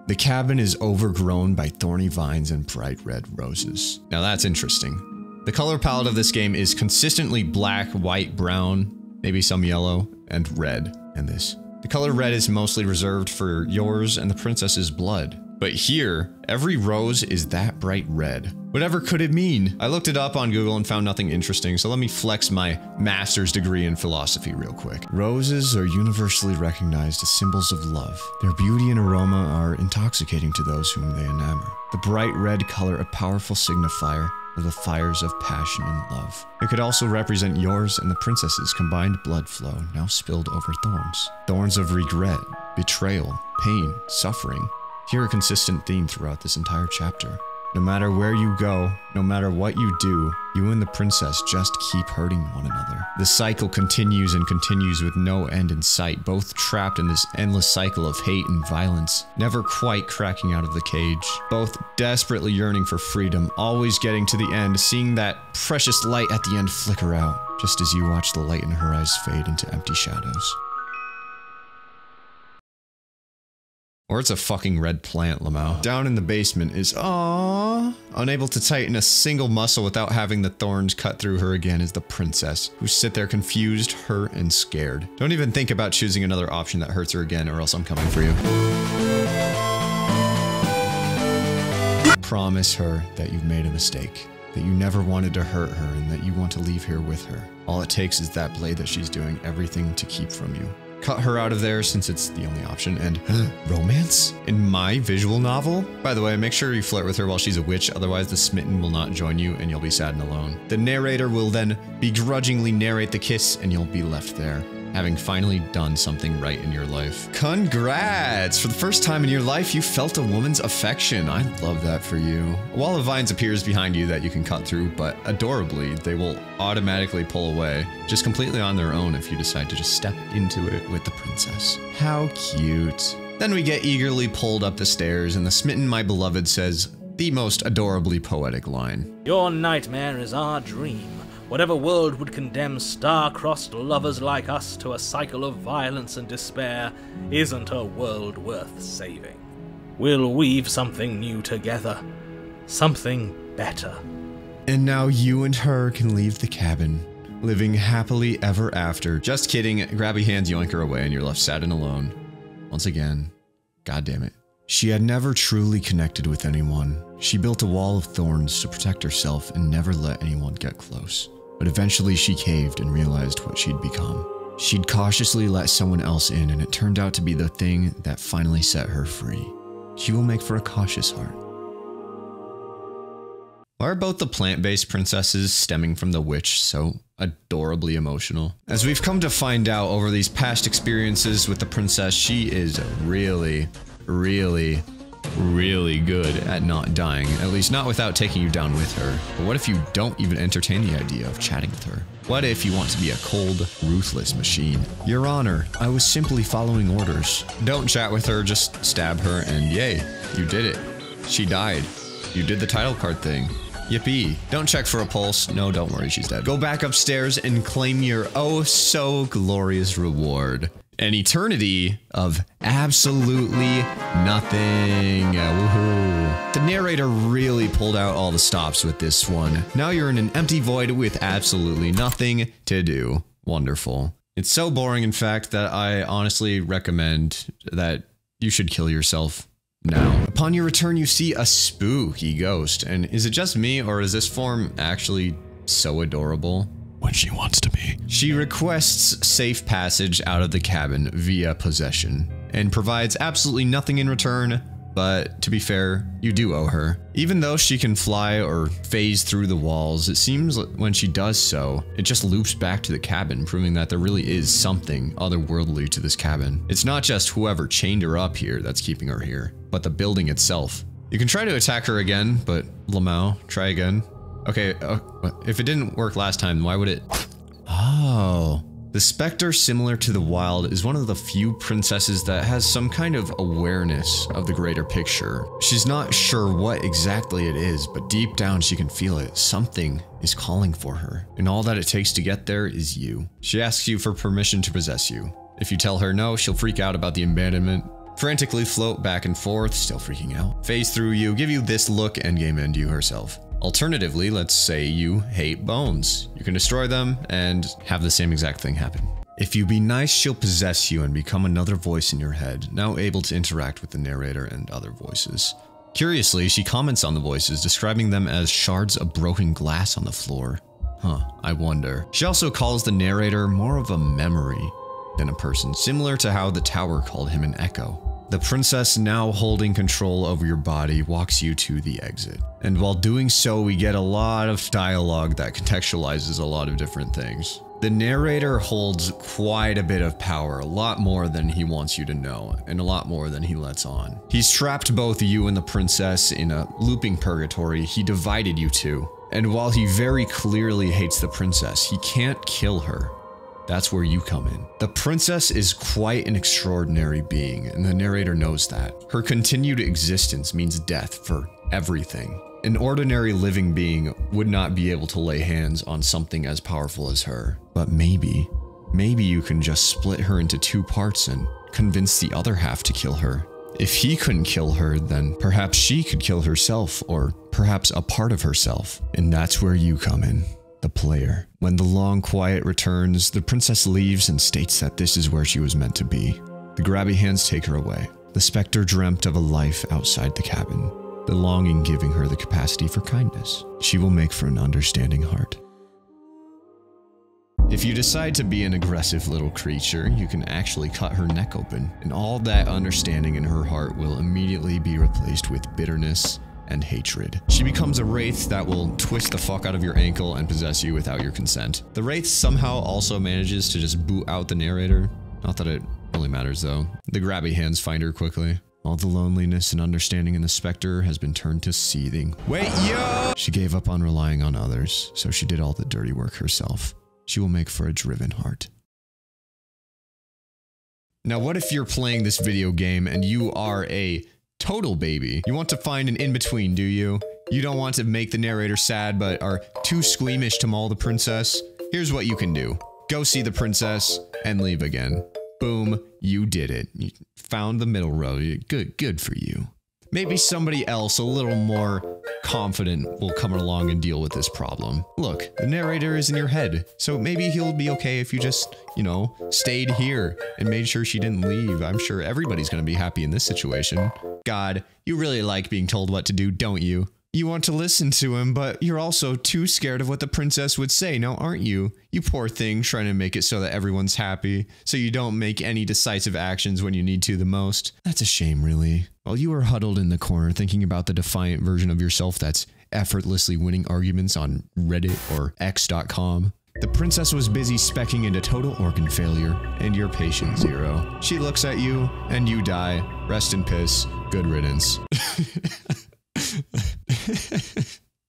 The cabin is overgrown by thorny vines and bright red roses. Now that's interesting. The color palette of this game is consistently black, white, brown, maybe some yellow, and red in this. The color red is mostly reserved for yours and the princess's blood. But here, every rose is that bright red. Whatever could it mean? I looked it up on Google and found nothing interesting, so let me flex my master's degree in philosophy real quick. Roses are universally recognized as symbols of love. Their beauty and aroma are intoxicating to those whom they enamor. The bright red color a powerful signifier of the fires of passion and love. It could also represent yours and the princess's combined blood flow, now spilled over thorns. Thorns of regret, betrayal, pain, suffering. Hear a consistent theme throughout this entire chapter. No matter where you go, no matter what you do, you and the princess just keep hurting one another. The cycle continues and continues with no end in sight, both trapped in this endless cycle of hate and violence, never quite cracking out of the cage. Both desperately yearning for freedom, always getting to the end, seeing that precious light at the end flicker out, just as you watch the light in her eyes fade into empty shadows. Or it's a fucking red plant, Lamau. Down in the basement is, aww. Unable to tighten a single muscle without having the thorns cut through her again is the princess, who sit there confused, hurt, and scared. Don't even think about choosing another option that hurts her again, or else I'm coming for you. Promise her that you've made a mistake, that you never wanted to hurt her, and that you want to leave here with her. All it takes is that blade that she's doing everything to keep from you. Cut her out of there since it's the only option, and romance? In my visual novel? By the way, make sure you flirt with her while she's a witch, otherwise the smitten will not join you and you'll be sad and alone. The narrator will then begrudgingly narrate the kiss and you'll be left there. having finally done something right in your life. Congrats! For the first time in your life, you felt a woman's affection. I love that for you. A wall of vines appears behind you that you can cut through, but adorably, they will automatically pull away, just completely on their own if you decide to just step into it with the princess. How cute. Then we get eagerly pulled up the stairs, and the smitten my beloved says the most adorably poetic line. Your nightmare is our dream. Whatever world would condemn star-crossed lovers like us to a cycle of violence and despair isn't a world worth saving. We'll weave something new together. Something better. And now you and her can leave the cabin, living happily ever after. Just kidding, grabby hands yoink her away and you're left sad and alone. Once again, god damn it. She had never truly connected with anyone. She built a wall of thorns to protect herself and never let anyone get close. But eventually she caved and realized what she'd become. She'd cautiously let someone else in, and it turned out to be the thing that finally set her free. She will make for a cautious heart. Why are both the plant-based princesses stemming from the witch so adorably emotional? As we've come to find out over these past experiences with the princess, she is really good at not dying, at least not without taking you down with her. But what if you don't even entertain the idea of chatting with her? What if you want to be a cold, ruthless machine? Your Honor, I was simply following orders. Don't chat with her, just stab her, and yay, you did it. She died. You did the title card thing. Yippee. Don't check for a pulse. No, don't worry, she's dead. Go back upstairs and claim your oh so glorious reward. An eternity of absolutely nothing. Woohoo. The narrator really pulled out all the stops with this one. Now you're in an empty void with absolutely nothing to do. Wonderful. It's so boring, in fact, that I honestly recommend that you should kill yourself now. Upon your return, you see a spooky ghost. And is it just me, or is this form actually so adorable? When she wants to be. She requests safe passage out of the cabin via possession, and provides absolutely nothing in return, but to be fair, you do owe her. Even though she can fly or phase through the walls, it seems when she does so, it just loops back to the cabin, proving that there really is something otherworldly to this cabin. It's not just whoever chained her up here that's keeping her here, but the building itself. You can try to attack her again, but Lamau, try again. Okay, if it didn't work last time, why would it? Oh. The Spectre, similar to the Wild, is one of the few princesses that has some kind of awareness of the greater picture. She's not sure what exactly it is, but deep down she can feel it. Something is calling for her, and all that it takes to get there is you. She asks you for permission to possess you. If you tell her no, she'll freak out about the abandonment, frantically float back and forth, still freaking out, phase through you, give you this look, and game end you herself. Alternatively, let's say you hate bones. You can destroy them and have the same exact thing happen. If you be nice, she'll possess you and become another voice in your head, now able to interact with the narrator and other voices. Curiously, she comments on the voices, describing them as shards of broken glass on the floor. Huh, I wonder. She also calls the narrator more of a memory than a person, similar to how the tower called him an echo. The princess, now holding control over your body, walks you to the exit. And while doing so, we get a lot of dialogue that contextualizes a lot of different things. The narrator holds quite a bit of power, a lot more than he wants you to know, and a lot more than he lets on. He's trapped both you and the princess in a looping purgatory he divided you to. And while he very clearly hates the princess, he can't kill her. That's where you come in. The princess is quite an extraordinary being, and the narrator knows that. Her continued existence means death for everything. An ordinary living being would not be able to lay hands on something as powerful as her. But maybe you can just split her into two parts and convince the other half to kill her. If he couldn't kill her, then perhaps she could kill herself, or perhaps a part of herself. And that's where you come in. The player. When the long quiet returns, the princess leaves and states that this is where she was meant to be. The grabby hands take her away. The Spectre dreamt of a life outside the cabin, the longing giving her the capacity for kindness. She will make for an understanding heart. If you decide to be an aggressive little creature, you can actually cut her neck open, and all that understanding in her heart will immediately be replaced with bitterness and hatred. She becomes a wraith that will twist the fuck out of your ankle and possess you without your consent. The wraith somehow also manages to just boot out the narrator. Not that it really matters though. The grabby hands find her quickly. All the loneliness and understanding in the specter has been turned to seething. Wait, yo! She gave up on relying on others, so she did all the dirty work herself. She will make for a driven heart. Now, what if you're playing this video game and you are a total baby? You want to find an in-between, do you? You don't want to make the narrator sad, but are too squeamish to maul the princess? Here's what you can do. Go see the princess and leave again. Boom, you did it. You found the middle road. Good for you. Maybe somebody else a little more confident will come along and deal with this problem. Look, the narrator is in your head, so maybe he'll be okay if you just, you know, stayed here and made sure she didn't leave. I'm sure everybody's gonna be happy in this situation. God, you really like being told what to do, don't you? You want to listen to him, but you're also too scared of what the princess would say, now aren't you? You poor thing, trying to make it so that everyone's happy, so you don't make any decisive actions when you need to the most. That's a shame, really. While you are huddled in the corner thinking about the defiant version of yourself that's effortlessly winning arguments on Reddit or X.com, the princess was busy specking into total organ failure and your patient zero. She looks at you, and you die. Rest in piss. Good riddance.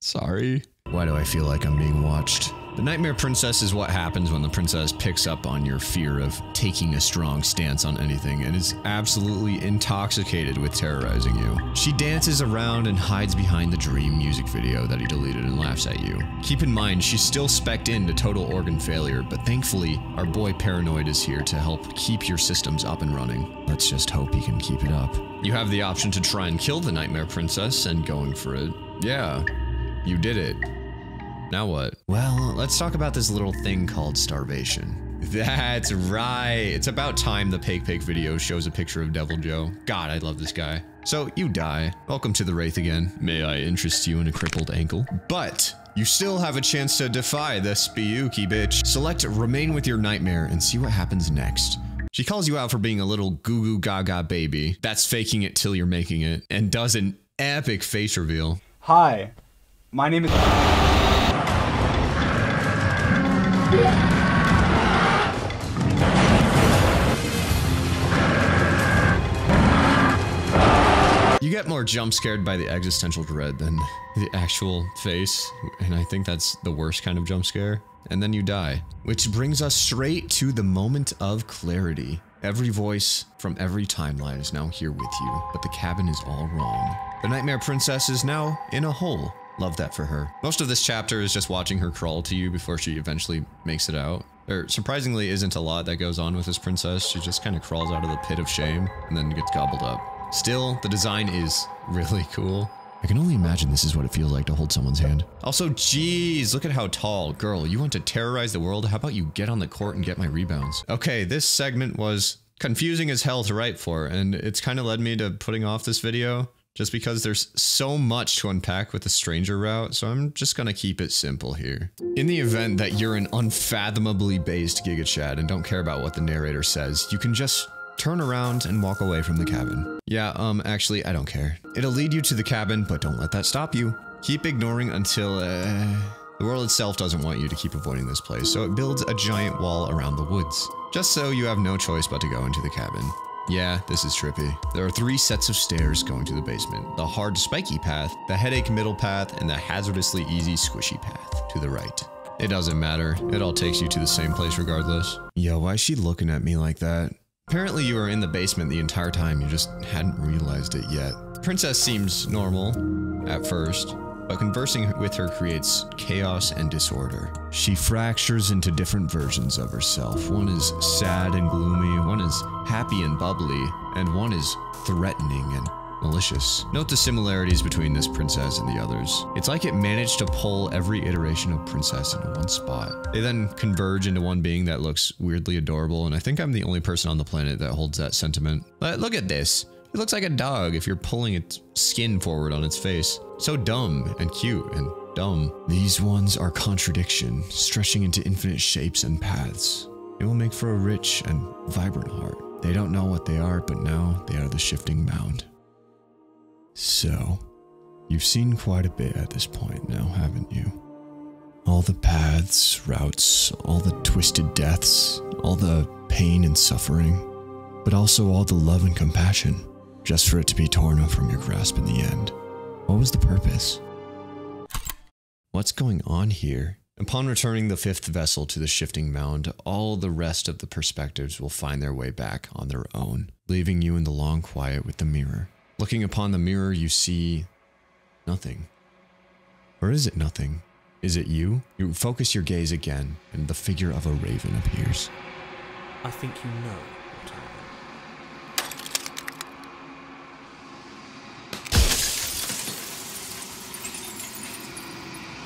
Sorry. Why do I feel like I'm being watched? The Nightmare Princess is what happens when the princess picks up on your fear of taking a strong stance on anything and is absolutely intoxicated with terrorizing you. She dances around and hides behind the Dream music video that he deleted and laughs at you. Keep in mind, she's still spec'd into total organ failure, but thankfully, our boy Paranoid is here to help keep your systems up and running. Let's just hope he can keep it up. You have the option to try and kill the Nightmare Princess, and going for it. Yeah, you did it. Now what? Well, let's talk about this little thing called starvation. That's right. It's about time the Pake video shows a picture of Deviljho. God, I love this guy. So, you die. Welcome to the Wraith again. May I interest you in a crippled ankle? But you still have a chance to defy the spooky bitch. Select Remain with your Nightmare and see what happens next. She calls you out for being a little goo goo gaga baby. That's faking it till you're making it. And does an epic face reveal. Hi, my name is... You get more jump scared by the existential dread than the actual face, and I think that's the worst kind of jump scare. And then you die. Which brings us straight to the moment of clarity. Every voice from every timeline is now here with you, but the cabin is all wrong. The Nightmare Princess is now in a hole. Love that for her. Most of this chapter is just watching her crawl to you before she eventually makes it out. There surprisingly isn't a lot that goes on with this princess. She just kind of crawls out of the pit of shame and then gets gobbled up. Still, the design is really cool. I can only imagine this is what it feels like to hold someone's hand. Also, geez, look at how tall. Girl, you want to terrorize the world? How about you get on the court and get my rebounds? Okay, this segment was confusing as hell to write for, and it's kind of led me to putting off this video just because there's so much to unpack with the stranger route, so I'm just gonna keep it simple here. In the event that you're an unfathomably based Giga Chad and don't care about what the narrator says, you can just turn around and walk away from the cabin. Yeah, actually, I don't care. It'll lead you to the cabin, but don't let that stop you. Keep ignoring until, the world itself doesn't want you to keep avoiding this place, so it builds a giant wall around the woods. Just so you have no choice but to go into the cabin. Yeah, this is trippy. There are 3 sets of stairs going to the basement. The hard, spiky path, the headache middle path, and the hazardously easy, squishy path to the right. It doesn't matter. It all takes you to the same place regardless. Yo, why is she looking at me like that? Apparently you were in the basement the entire time, you just hadn't realized it yet. Princess seems normal at first, but conversing with her creates chaos and disorder. She fractures into different versions of herself. One is sad and gloomy, one is happy and bubbly, and one is threatening and malicious. Note the similarities between this princess and the others. It's like it managed to pull every iteration of princess into one spot. They then converge into one being that looks weirdly adorable, and I think I'm the only person on the planet that holds that sentiment. But look at this. It looks like a dog if you're pulling its skin forward on its face. So dumb and cute and dumb. These ones are contradiction, stretching into infinite shapes and paths. It will make for a rich and vibrant heart. They don't know what they are, but now they are the shifting mound. So, You've seen quite a bit at this point now, haven't you? All the paths, routes, all the twisted deaths, all the pain and suffering, but also all the love and compassion, just for it to be torn off from your grasp in the end. What was the purpose? What's going on here? Upon returning the fifth vessel to the shifting mound, all the rest of the perspectives will find their way back on their own, leaving you in the long quiet with the mirror. Looking upon the mirror, you see nothing. Or is it nothing? Is it you? You focus your gaze again, and the figure of a raven appears. I think you know what I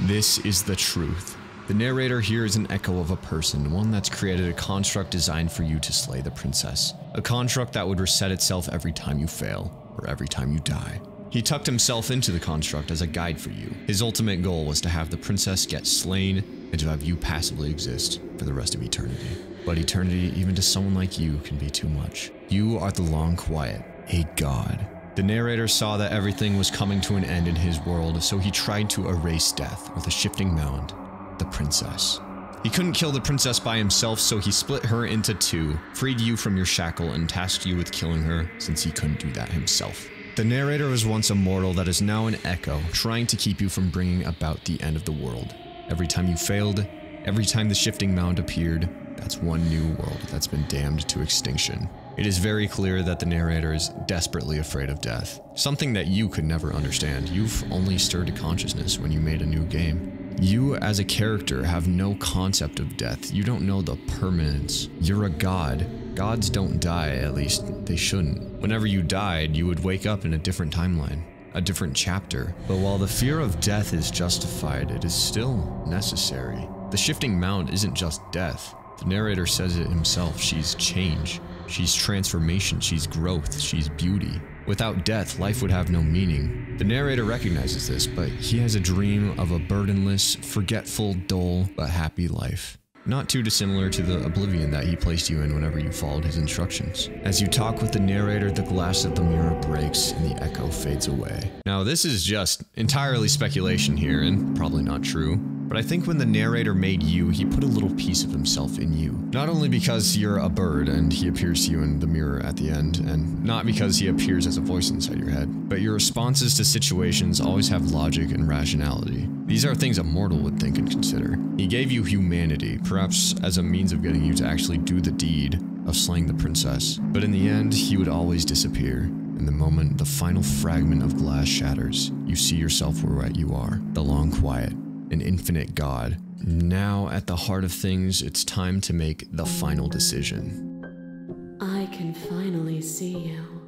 mean. This is the truth. The narrator here is an echo of a person, one that's created a construct designed for you to slay the princess. A construct that would reset itself every time you fail, or every time you die. He tucked himself into the construct as a guide for you. His ultimate goal was to have the princess get slain, and to have you passively exist for the rest of eternity. But eternity, even to someone like you, can be too much. You are the long quiet, a god. The narrator saw that everything was coming to an end in his world, so he tried to erase death with a shifting mound, the princess. He couldn't kill the princess by himself, so he split her into two, freed you from your shackle, and tasked you with killing her, since he couldn't do that himself. The narrator was once a mortal that is now an echo, trying to keep you from bringing about the end of the world. Every time you failed, every time the shifting mound appeared, that's one new world that's been damned to extinction. It is very clear that the narrator is desperately afraid of death, something that you could never understand. You've only stirred to consciousness when you made a new game. You, as a character, have no concept of death. You don't know the permanence. You're a god. Gods don't die, at least they shouldn't. Whenever you died, you would wake up in a different timeline, a different chapter. But while the fear of death is justified, it is still necessary. The shifting mound isn't just death. The narrator says it himself. She's change. She's transformation. She's growth. She's beauty. Without death, life would have no meaning. The narrator recognizes this, but he has a dream of a burdenless, forgetful, dull, but happy life. Not too dissimilar to the oblivion that he placed you in whenever you followed his instructions. As you talk with the narrator, the glass of the mirror breaks and the echo fades away. Now, this is just entirely speculation here, and probably not true. But I think when the narrator made you, he put a little piece of himself in you. Not only because you're a bird and he appears to you in the mirror at the end, and not because he appears as a voice inside your head, but your responses to situations always have logic and rationality. These are things a mortal would think and consider. He gave you humanity, perhaps as a means of getting you to actually do the deed of slaying the princess. But in the end, he would always disappear. And the moment the final fragment of glass shatters, you see yourself where you are, the long quiet, an infinite god. Now, at the heart of things, it's time to make the final decision. I can finally see you,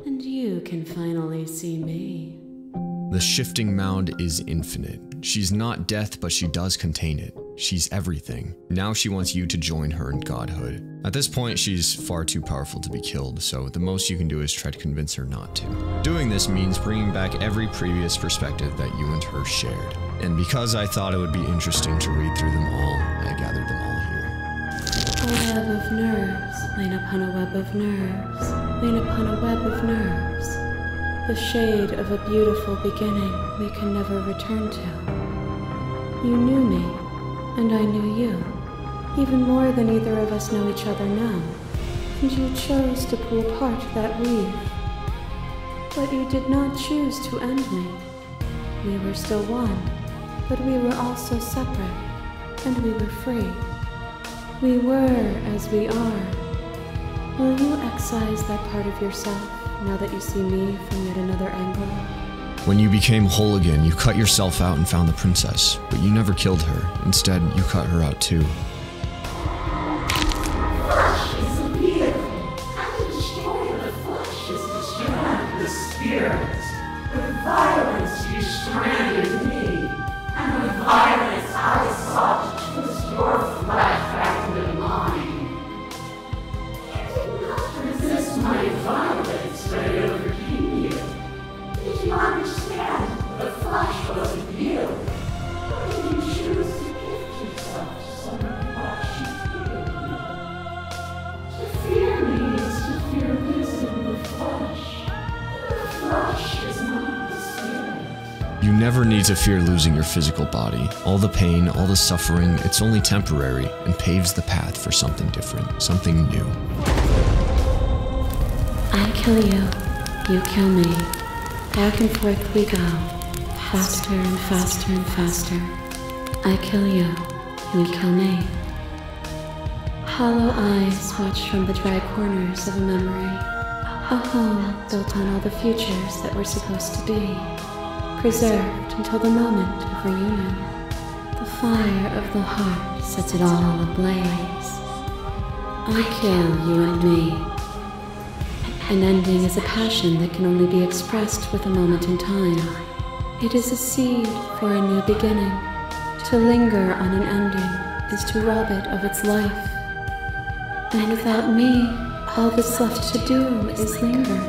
and you can finally see me. The shifting mound is infinite. She's not death, but she does contain it. She's everything. Now she wants you to join her in godhood. At this point, she's far too powerful to be killed, so the most you can do is try to convince her not to. Doing this means bringing back every previous perspective that you and her shared. And because I thought it would be interesting to read through them all, I gathered them all here. A web of nerves, lain upon a web of nerves, lain upon a web of nerves. The shade of a beautiful beginning we can never return to. You knew me, and I knew you, even more than either of us know each other now, and you chose to pull apart that weave. But you did not choose to end me. We were still one, but we were also separate, and we were free. We were as we are. Will you excise that part of yourself now that you see me from yet another angle? When you became whole again, you cut yourself out and found the princess, but you never killed her. Instead, you cut her out too. Flesh is a vehicle, and the destroyer of flesh is destroying the spirit. With violence you stranded me, and with violence I sought to twist your flesh back into mine. You did not resist my violence, but it overcame you. Did you understand the flesh wasn't you? Or did you choose to gift yourself to someone who thought she feared you? To fear me is to fear wisdom of the flesh. The flesh is not the spirit. never need to fear losing your physical body. All the pain, all the suffering, it's only temporary and paves the path for something different, something new. I kill you, you kill me. Back and forth we go, faster and faster and faster. I kill you, you kill me. Hollow eyes watch from the dry corners of a memory. A home built on all the futures that were supposed to be. Preserved until the moment of reunion. The fire of the heart sets it all ablaze. I kill you and me. An ending is a passion that can only be expressed with a moment in time. It is a seed for a new beginning. To linger on an ending is to rob it of its life. And without me, all that's left to do is linger.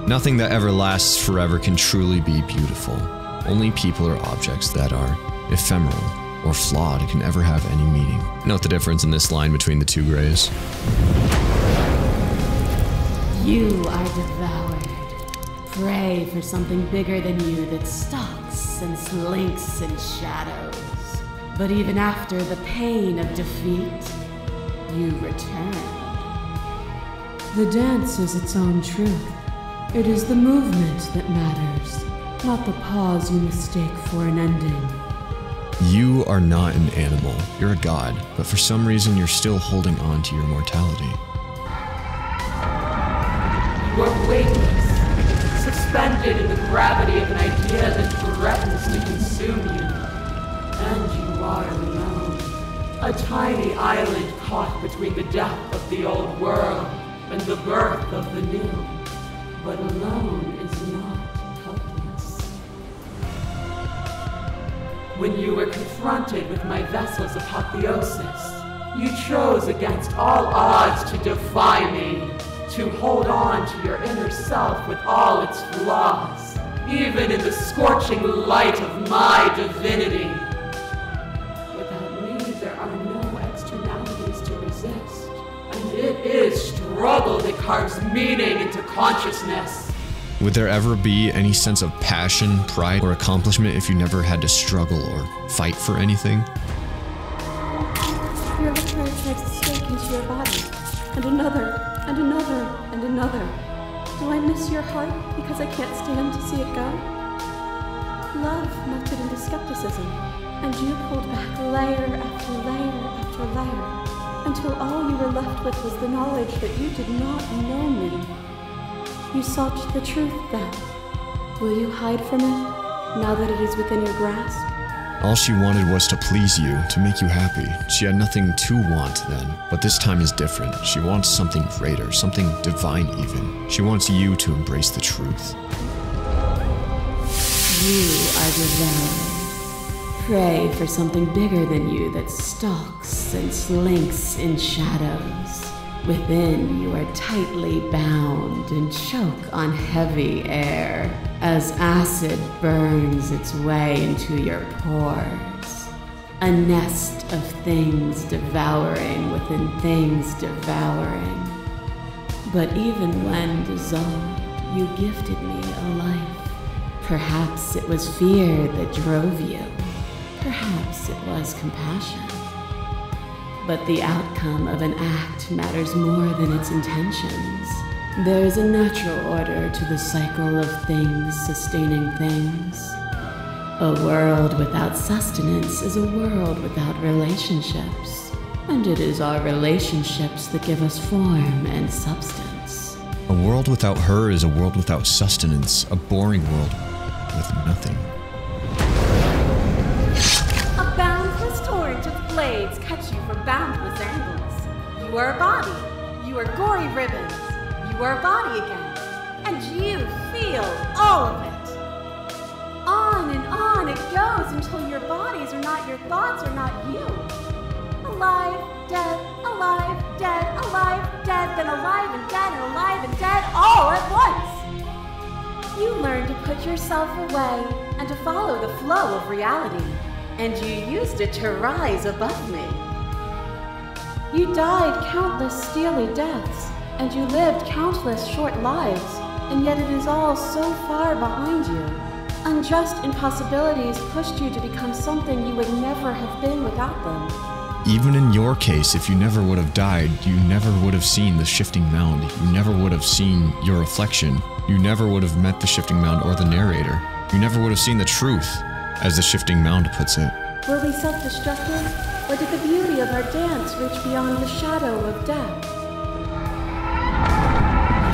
Nothing that ever lasts forever can truly be beautiful. Only people or objects that are ephemeral or flawed can ever have any meaning. Note the difference in this line between the two grays. You are devoured. Pray for something bigger than you that stalks and slinks in shadows. But even after the pain of defeat, you return. The dance is its own truth. It is the movement that matters, not the pause you mistake for an ending. You are not an animal. You're a god, but for some reason you're still holding on to your mortality. You are weightless, suspended in the gravity of an idea that threatens to consume you. And you are alone. A tiny island caught between the death of the old world and the birth of the new. But alone is not helpless. When you were confronted with my vessel's apotheosis, you chose against all odds to defy me. To hold on to your inner self with all its flaws, even in the scorching light of my divinity. Without me, there are no externalities to resist, and it is struggle that carves meaning into consciousness. Would there ever be any sense of passion, pride, or accomplishment if you never had to struggle or fight for anything? Your liquor drives a stake into your body, and another. And another, and another. Do I miss your heart because I can't stand to see it go? Love melted into skepticism, and you pulled back layer after layer after layer, until all you were left with was the knowledge that you did not know me. You sought the truth then. Will you hide from it, now that it is within your grasp? All she wanted was to please you, to make you happy. She had nothing to want then, but this time is different. She wants something greater, something divine even. She wants you to embrace the truth. You are devoured. Pray for something bigger than you that stalks and slinks in shadows. Within, you are tightly bound and choke on heavy air as acid burns its way into your pores. A nest of things devouring within things devouring. But even when dissolved, you gifted me a life. Perhaps it was fear that drove you. Perhaps it was compassion. But the outcome of an act matters more than its intentions. There is a natural order to the cycle of things sustaining things. A world without sustenance is a world without relationships. And it is our relationships that give us form and substance. A world without her is a world without sustenance, a boring world with nothing. A boundless torrent of blades cut you from boundless angles. You are a body. You are gory ribbons. You are a body again. And you feel all of it. On and on it goes until your bodies are not your thoughts or not you. Alive, dead, alive, dead, alive, dead, then alive and dead and alive and dead all at once. You learn to put yourself away and to follow the flow of reality. And you used it to rise above me. You died countless steely deaths, and you lived countless short lives, and yet it is all so far behind you. Unjust impossibilities pushed you to become something you would never have been without them. Even in your case, if you never would have died, you never would have seen the shifting mound. You never would have seen your reflection. You never would have met the shifting mound or the narrator. You never would have seen the truth, as the shifting mound puts it. Were we self-destructive, or did the beauty of our dance reach beyond the shadow of death?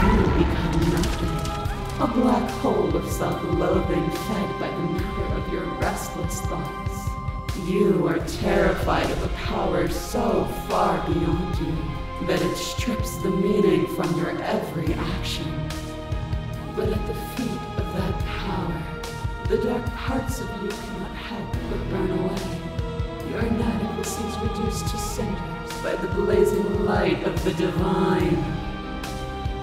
You become nothing. A black hole of self-loathing fed by the matter of your restless thoughts. You are terrified of a power so far beyond you that it strips the meaning from your every action. But at the feet of that power, the dark parts of you cannot help but burn away. Your inadequacy is reduced to cinders by the blazing light of the divine.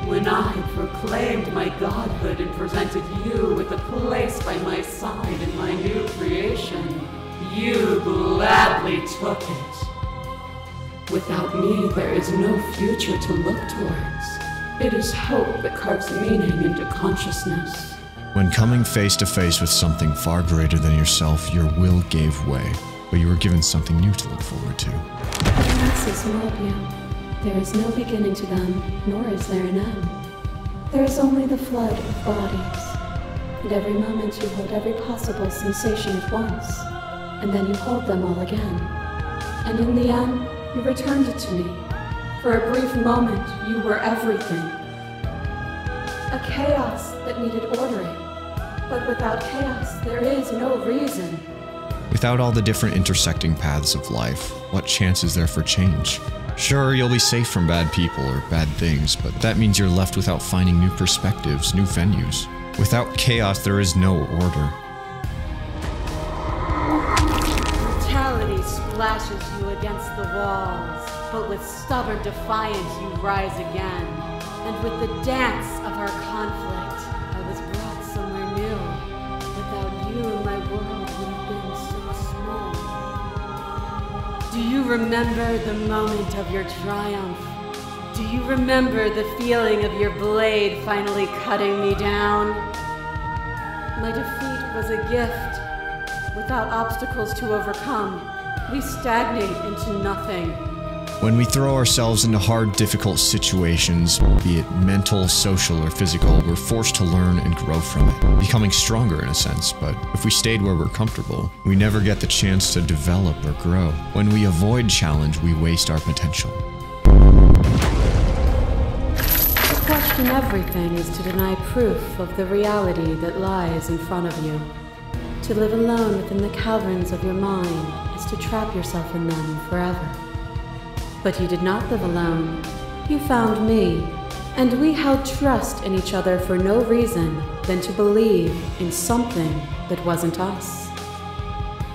When I proclaimed my godhood and presented you with a place by my side in my new creation, you gladly took it. Without me, there is no future to look towards. It is hope that carves meaning into consciousness. When coming face to face with something far greater than yourself, your will gave way, but you were given something new to look forward to. The masses mold you. There is no beginning to them, nor is there an end. There is only the flood of bodies. And every moment you hold every possible sensation at once, and then you hold them all again. And in the end, you returned it to me. For a brief moment, you were everything. A chaos that needed ordering. But without chaos, there is no reason. Without all the different intersecting paths of life, what chance is there for change? Sure, you'll be safe from bad people or bad things, but that means you're left without finding new perspectives, new venues. Without chaos, there is no order. Brutality splashes you against the walls, but with stubborn defiance you rise again. And with the dance of our conflict, I was brought somewhere new. Without you, my world would have been so small. Do you remember the moment of your triumph? Do you remember the feeling of your blade finally cutting me down? My defeat was a gift. Without obstacles to overcome, we stagnate into nothing. When we throw ourselves into hard, difficult situations, be it mental, social, or physical, we're forced to learn and grow from it, becoming stronger in a sense, but if we stayed where we're comfortable, we never get the chance to develop or grow. When we avoid challenge, we waste our potential. To question everything is to deny proof of the reality that lies in front of you. To live alone within the caverns of your mind is to trap yourself in them forever. But you did not live alone. You found me, and we held trust in each other for no reason than to believe in something that wasn't us.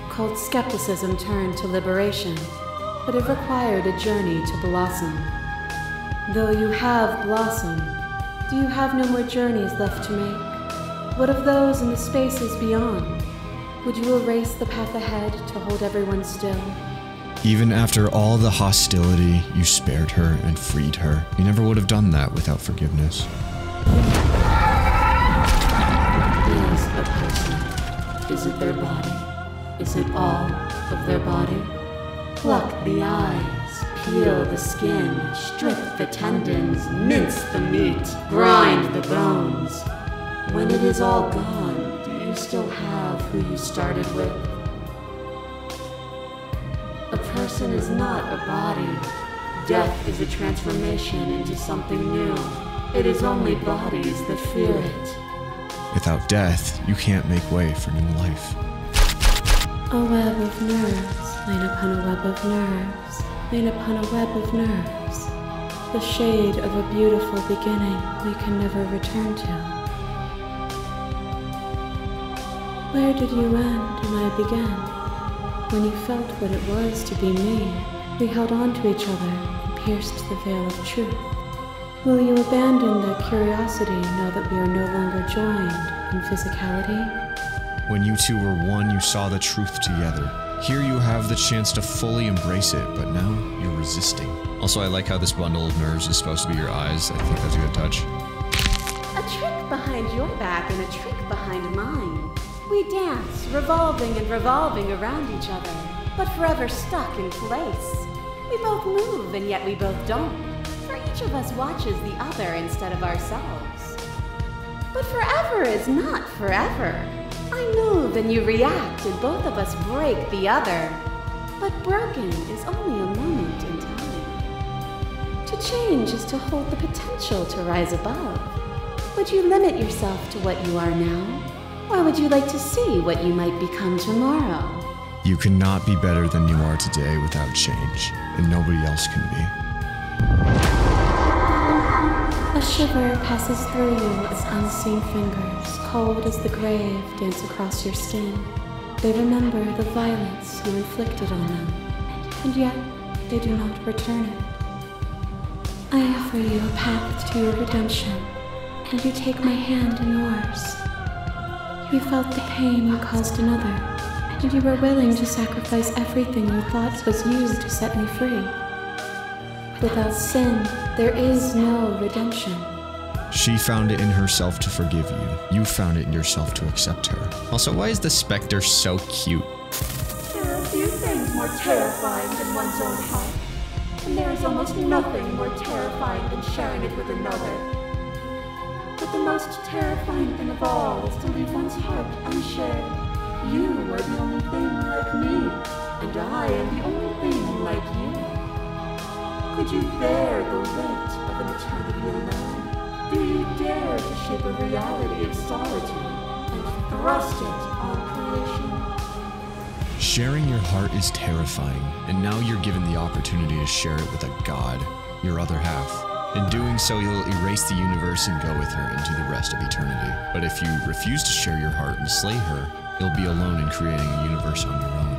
Cold skepticism turned to liberation, but it required a journey to blossom. Though you have blossomed, do you have no more journeys left to make? What of those in the spaces beyond? Would you erase the path ahead to hold everyone still? Even after all the hostility, you spared her and freed her. You never would have done that without forgiveness. Is a person? Is it their body? Is it all of their body? Pluck the eyes, peel the skin, strip the tendons, mince the meat, grind the bones. When it is all gone, do you still have who you started with? A person is not a body. Death is a transformation into something new. It is only bodies that fear it. Without death, you can't make way for new life. A web of nerves, laid upon a web of nerves, laid upon a web of nerves. The shade of a beautiful beginning we can never return to. Where did you end and I began? When you felt what it was to be me, we held on to each other and pierced the veil of truth. Will you abandon that curiosity now that we are no longer joined in physicality? When you two were one, you saw the truth together. Here you have the chance to fully embrace it, but now you're resisting. Also, I like how this bundle of nerves is supposed to be your eyes. I think that's a good touch. A trick behind your back and a trick behind mine. We dance, revolving and revolving around each other, but forever stuck in place. We both move, and yet we both don't, for each of us watches the other instead of ourselves. But forever is not forever. I move and you react, and both of us break the other. But broken is only a moment in time. To change is to hold the potential to rise above. Would you limit yourself to what you are now? Or would you like to see what you might become tomorrow? You cannot be better than you are today without change, and nobody else can be. A shiver passes through you as unseen fingers, cold as the grave, dance across your skin. They remember the violence you inflicted on them, and yet they do not return it. I offer you a path to your redemption, and you take my hand in yours. You felt the pain you caused another, and you were willing to sacrifice everything you thought was used to set me free. Without sin, there is no redemption. She found it in herself to forgive you. You found it in yourself to accept her. Also, why is the specter so cute? There are few things more terrifying than one's own heart, and there is almost nothing more terrifying than sharing it with another. But the most terrifying thing of all is to leave one's heart unshared. You are the only thing like me, and I am the only thing like you. Could you bear the weight of an eternity alone? Do you dare to shape a reality of solitude and thrust it on creation? Sharing your heart is terrifying, and now you're given the opportunity to share it with a god, your other half. In doing so, you'll erase the universe and go with her into the rest of eternity. But if you refuse to share your heart and slay her, you'll be alone in creating a universe on your own.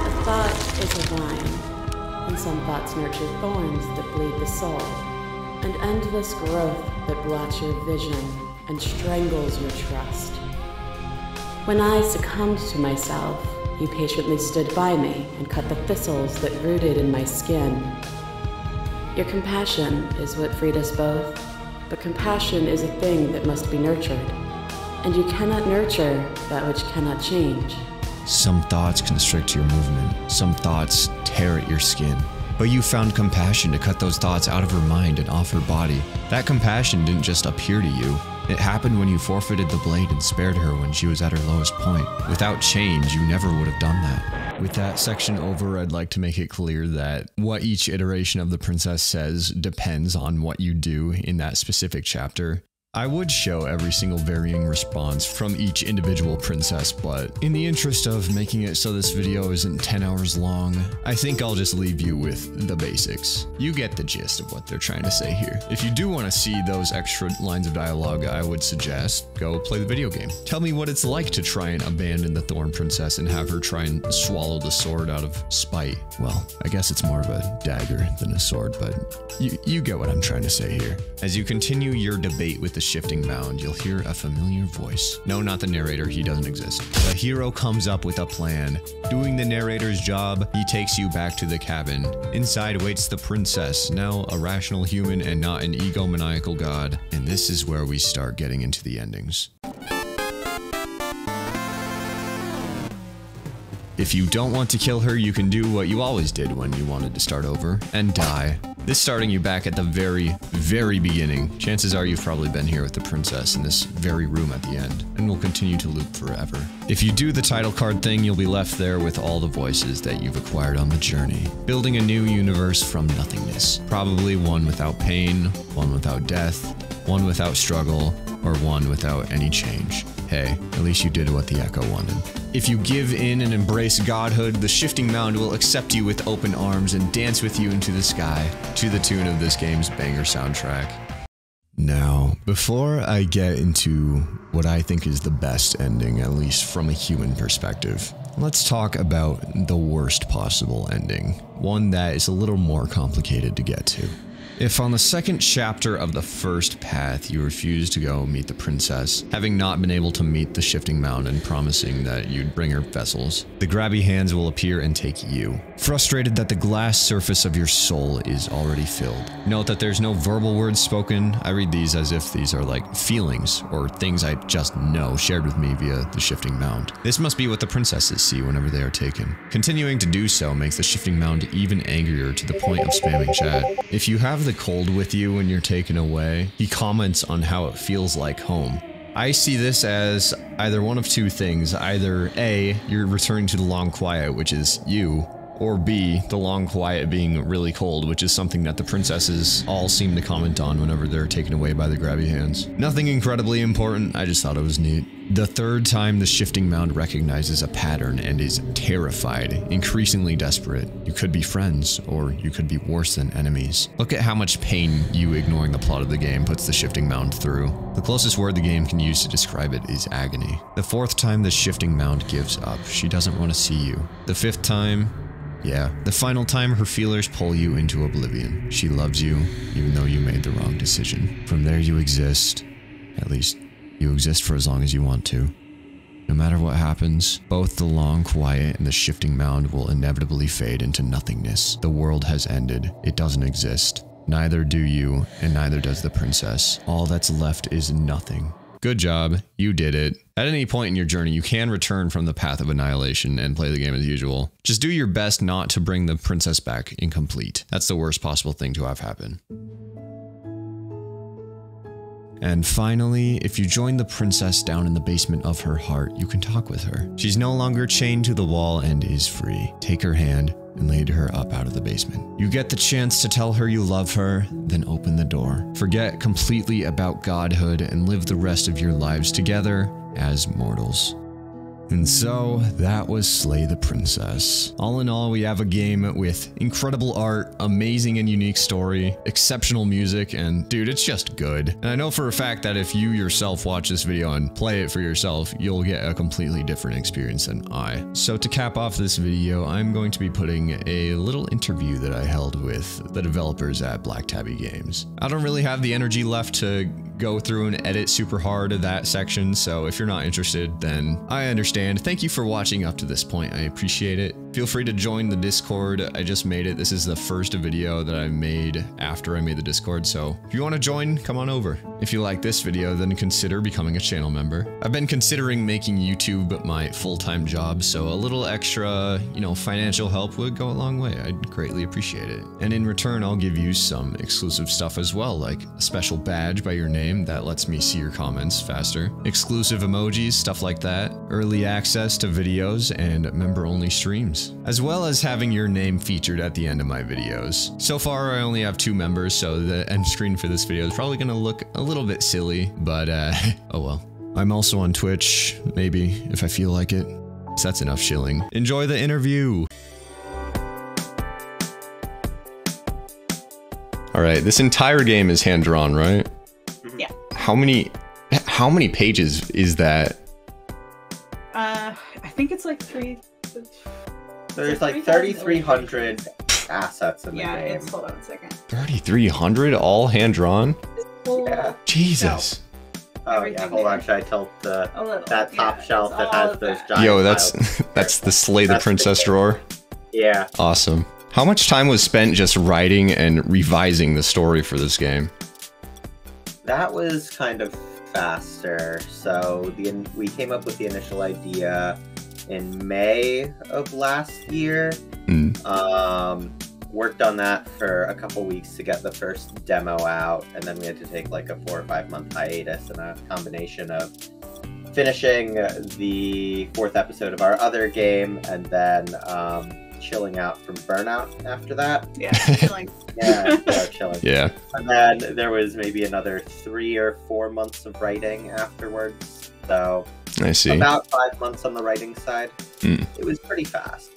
A thought is a vine, and some thoughts nurture thorns that bleed the soul, an endless growth that blots your vision and strangles your trust. When I succumbed to myself, you patiently stood by me and cut the thistles that rooted in my skin. Your compassion is what freed us both, but compassion is a thing that must be nurtured, and you cannot nurture that which cannot change. Some thoughts constrict your movement, some thoughts tear at your skin. But you found compassion to cut those thoughts out of her mind and off her body. That compassion didn't just appear to you. It happened when you forfeited the blade and spared her when she was at her lowest point. Without change, you never would have done that. With that section over, I'd like to make it clear that what each iteration of the princess says depends on what you do in that specific chapter. I would show every single varying response from each individual princess, but in the interest of making it so this video isn't 10 hours long, I think I'll just leave you with the basics. You get the gist of what they're trying to say here. If you do want to see those extra lines of dialogue, I would suggest go play the video game. Tell me what it's like to try and abandon the Thorn Princess and have her try and swallow the sword out of spite. Well, I guess it's more of a dagger than a sword, but you get what I'm trying to say here. As you continue your debate with the shifting mound, you'll hear a familiar voice. No, not the narrator, he doesn't exist. The hero comes up with a plan. Doing the narrator's job, he takes you back to the cabin. Inside waits the princess, now a rational human and not an egomaniacal god. And this is where we start getting into the endings. If you don't want to kill her, you can do what you always did when you wanted to start over, and die. This starting you back at the very, very beginning. Chances are you've probably been here with the princess in this very room at the end, and will continue to loop forever. If you do the title card thing, you'll be left there with all the voices that you've acquired on the journey, building a new universe from nothingness. Probably one without pain, one without death, one without struggle, or one without any change. Hey, at least you did what the Echo wanted. If you give in and embrace godhood, the shifting mound will accept you with open arms and dance with you into the sky, to the tune of this game's banger soundtrack. Now, before I get into what I think is the best ending, at least from a human perspective, let's talk about the worst possible ending. One that is a little more complicated to get to. If on the second chapter of the first path you refuse to go meet the princess, having not been able to meet the shifting mound and promising that you'd bring her vessels, the grabby hands will appear and take you. Frustrated that the glass surface of your soul is already filled. Note that there's no verbal words spoken. I read these as if these are like feelings or things I just know shared with me via the shifting mound. This must be what the princesses see whenever they are taken. Continuing to do so makes the shifting mound even angrier to the point of spamming chat. If you have the cold with you when you're taken away, he comments on how it feels like home. I see this as either one of two things. Either A, you're returning to the long quiet, which is you, or B, the long quiet being really cold, which is something that the princesses all seem to comment on whenever they're taken away by the grabby hands. Nothing incredibly important, I just thought it was neat. The third time the shifting mound recognizes a pattern and is terrified, increasingly desperate. You could be friends, or you could be worse than enemies. Look at how much pain you ignoring the plot of the game puts the shifting mound through. The closest word the game can use to describe it is agony. The fourth time the shifting mound gives up, she doesn't want to see you. The fifth time, yeah, the final time her feelers pull you into oblivion. She loves you, even though you made the wrong decision. From there you exist. At least, you exist for as long as you want to. No matter what happens, both the long quiet and the shifting mound will inevitably fade into nothingness. The world has ended. It doesn't exist. Neither do you, and neither does the princess. All that's left is nothing. Good job, you did it. At any point in your journey, you can return from the path of annihilation and play the game as usual. Just do your best not to bring the princess back incomplete. That's the worst possible thing to have happen. And finally, if you join the princess down in the basement of her heart, you can talk with her. She's no longer chained to the wall and is free. Take her hand and lead her up out of the basement. You get the chance to tell her you love her, then open the door. Forget completely about godhood and live the rest of your lives together as mortals. And so, that was Slay the Princess. All in all, we have a game with incredible art, amazing and unique story, exceptional music, and dude, it's just good. And I know for a fact that if you yourself watch this video and play it for yourself, you'll get a completely different experience than I. So to cap off this video, I'm going to be putting a little interview that I held with the developers at Black Tabby Games. I don't really have the energy left to go through and edit super hard of that section, so if you're not interested, then I understand. Thank you for watching up to this point, I appreciate it. Feel free to join the Discord, I just made it. This is the first video that I made after I made the Discord, so if you want to join, come on over. If you like this video, then consider becoming a channel member. I've been considering making YouTube my full-time job, so a little extra, financial help would go a long way. I'd greatly appreciate it. And in return, I'll give you some exclusive stuff as well, like a special badge by your name that lets me see your comments faster, exclusive emojis, stuff like that, early access to videos, and member-only streams, as well as having your name featured at the end of my videos. So far, I only have 2 members, so the end screen for this video is probably gonna look a little bit silly, but oh well. I'm also on Twitch, maybe, if I feel like it. So that's enough shilling. Enjoy the interview! Alright, this entire game is hand-drawn, right? Yeah. How many pages is that? I think it's like 3... There's like 3,300 assets in the game. Yeah, it's, hold on a second. 3,300 all hand-drawn? Yeah. Jesus. Oh yeah, hold on, should I tilt that top shelf that has those giant Yo, that's the Slay the Princess drawer? Yeah. Awesome. How much time was spent just writing and revising the story for this game? That was kind of faster. So we came up with the initial idea in May of last year. Worked on that for a couple weeks to get the first demo out, and then we had to take like a 4 or 5 month hiatus, and a combination of finishing the 4th episode of our other game and then chilling out from burnout after that. Yeah, chilling. Yeah, chilling. Yeah. And then there was maybe another 3 or 4 months of writing afterwards. So I see. About 5 months on the writing side. It was pretty fast.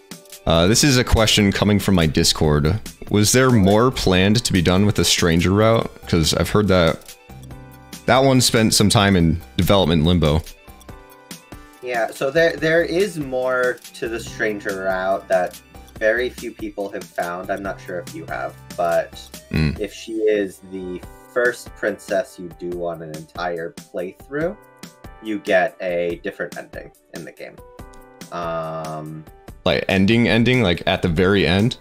This is a question coming from my Discord. Was there more planned to be done with the Stranger route? Because I've heard that one spent some time in development limbo. Yeah, so there is more to the Stranger route that very few people have found. I'm not sure if you have, but if she is the first princess you do on an entire playthrough, you get a different ending in the game. Like ending, like at the very end?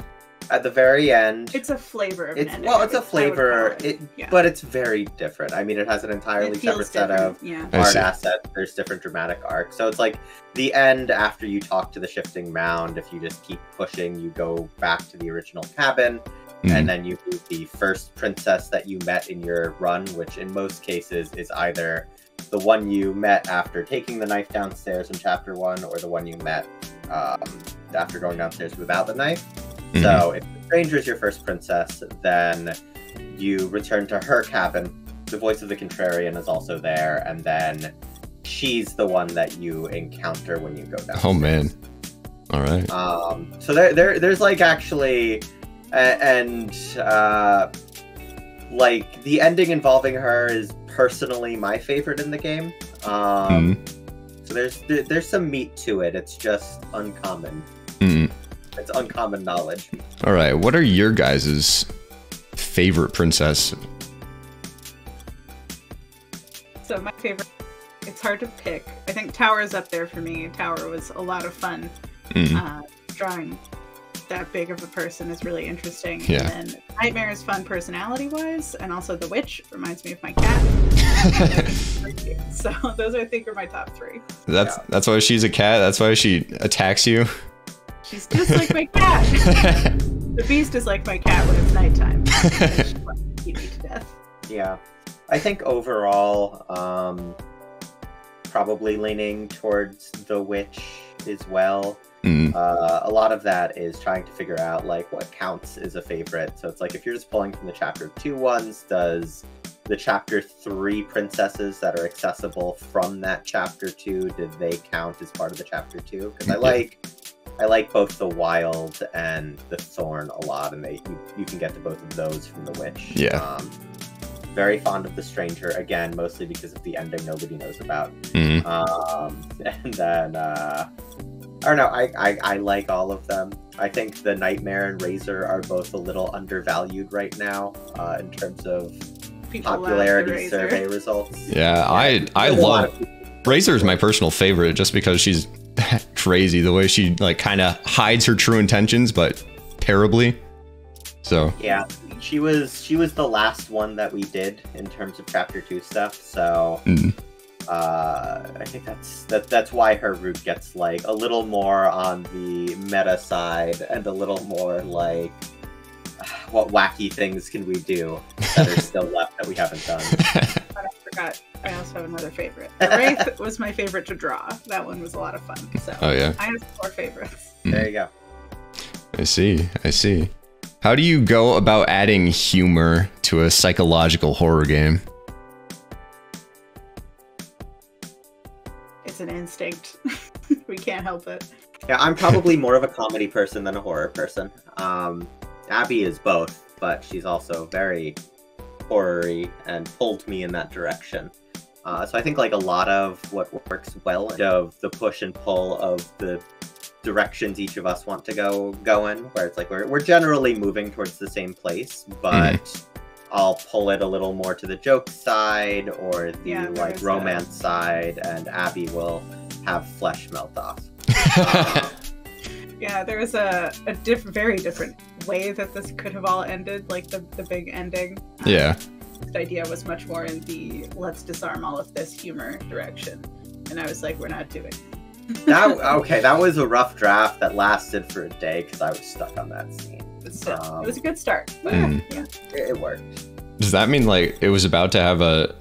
At the very end. It's a flavor of an ending. Well, it's a flavor, yeah. but it's very different. I mean, it has an entirely separate set of art assets. There's different dramatic arcs. So it's like the end after you talk to the shifting mound. If you just keep pushing, you go back to the original cabin. And then you meet the first princess that you met in your run, which in most cases is either the one you met after taking the knife downstairs in chapter 1, or the one you met after going downstairs without the knife. So if the stranger is your first princess, then you return to her cabin. The voice of the Contrarian is also there, and then she's the one that you encounter when you go downstairs. Oh man! All right. So there's like actually. Like the ending involving her is personally my favorite in the game. So there's some meat to it. It's just uncommon. It's uncommon knowledge. All right, what are your guys' favorite princess? So my favorite, it's hard to pick. I think Tower's up there for me. Tower was a lot of fun. Drawing that big of a person is really interesting. Yeah. And then Nightmare is fun personality-wise, and also the witch reminds me of my cat. So those I think are my top 3. That's why she's a cat. That's why she attacks you. She's just like my cat. The beast is like my cat when it's nighttime. She wants to eat me to death. Yeah, I think overall, probably leaning towards the witch as well. A lot of that is trying to figure out like what counts as a favorite. So it's like if you're just pulling from the chapter 2 ones, does the chapter 3 princesses that are accessible from that chapter 2, did they count as part of the chapter 2? Because I like both the wild and the thorn a lot, and you can get to both of those from the witch. Yeah. Very fond of the stranger, again, mostly because of the ending nobody knows about. And then I don't know, I like all of them. I think the Nightmare and Razor are both a little undervalued right now in terms of popularity survey results. Yeah, I love Razor's my personal favorite just because she's crazy the way she like kind of hides her true intentions, but terribly. So yeah, she was the last one that we did in terms of chapter 2 stuff. So I think that's why her route gets like a little more on the meta side and a little more like what wacky things can we do that are still left that we haven't done. But I forgot, I also have another favorite. The Wraith was my favorite to draw. That one was a lot of fun. So oh yeah, I have 4 favorites. There you go. I see. How do you go about adding humor to a psychological horror game? It's an instinct. We can't help it. Yeah, I'm probably more of a comedy person than a horror person. Abby is both, but she's also very horror-y and pulled me in that direction. So I think like a lot of what works well of the push and pull of the directions each of us want to go in, where it's like we're generally moving towards the same place, but I'll pull it a little more to the joke side or the like romance side, and Abby will have flesh melt off. Yeah, there was a very different way that this could have all ended, like the big ending. Yeah. The idea was much more in the let's disarm all of this humor direction. And I was like, we're not doing it. That was a rough draft that lasted for a day because I was stuck on that scene. But still, it was a good start. But yeah, it worked. Does that mean like it was about to have a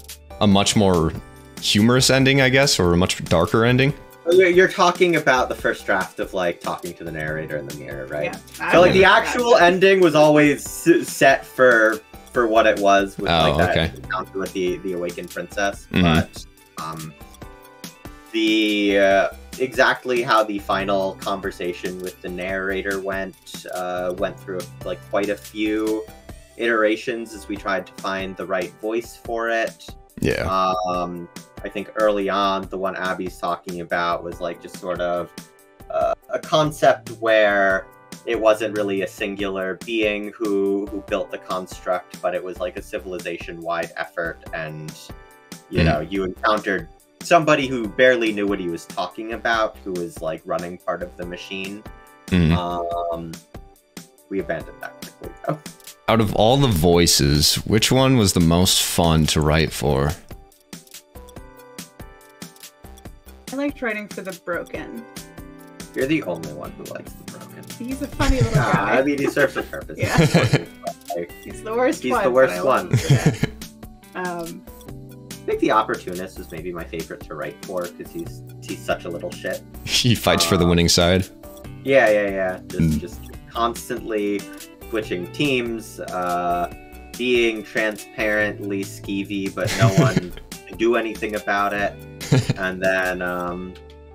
much more humorous ending, I guess, or a much darker ending? You're talking about the first draft of like talking to the narrator in the mirror, right? Yeah. So like the actual ending was always set for what it was with that encounter with the awakened princess, but the exactly how the final conversation with the narrator went through like quite a few iterations as we tried to find the right voice for it. Yeah. I think early on, the one Abby's talking about was like just sort of a concept where it wasn't really a singular being who built the construct, but it was like a civilization-wide effort, and you know, you encountered somebody who barely knew what he was talking about, who was like running part of the machine. We abandoned that quickly though. Out of all the voices, which one was the most fun to write for? I liked writing for the Broken. You're the only one who likes the Broken. He's a funny little guy. I mean, he serves a purpose. Yeah. He's the worst He's one. the worst one. I think the Opportunist is maybe my favorite to write for, because he's such a little shit. He fights for the winning side. Yeah. Just constantly switching teams, being transparently skeevy, but no one can do anything about it. And then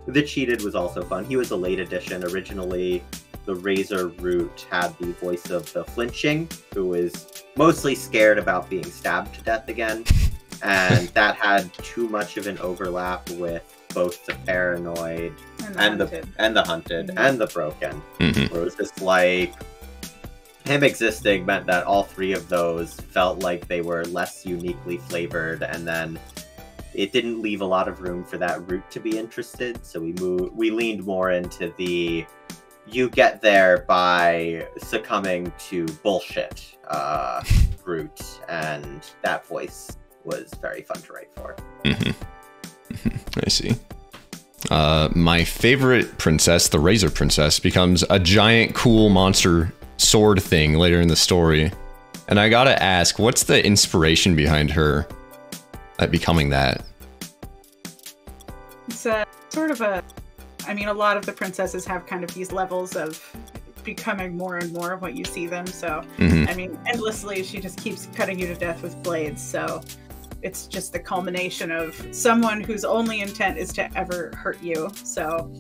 the Cheated was also fun. He was a late addition. Originally, the Razor Root had the voice of the Flinching, who was mostly scared about being stabbed to death again. And that had too much of an overlap with both the Paranoid and the Hunted and the Broken. Where it was just like, him existing meant that all three of those felt like they were less uniquely flavored, and then it didn't leave a lot of room for that root to be interested, so we leaned more into the you get there by succumbing to bullshit root, and that voice was very fun to write for. I see. My favorite princess, the Razor Princess, becomes a giant cool monster sword thing later in the story. And I gotta ask, what's the inspiration behind her becoming that? It's sort of a... I mean, a lot of the princesses have kind of these levels of becoming more and more of what you see them, so... I mean, endlessly, she just keeps cutting you to death with blades, so... It's just the culmination of someone whose only intent is to ever hurt you, so...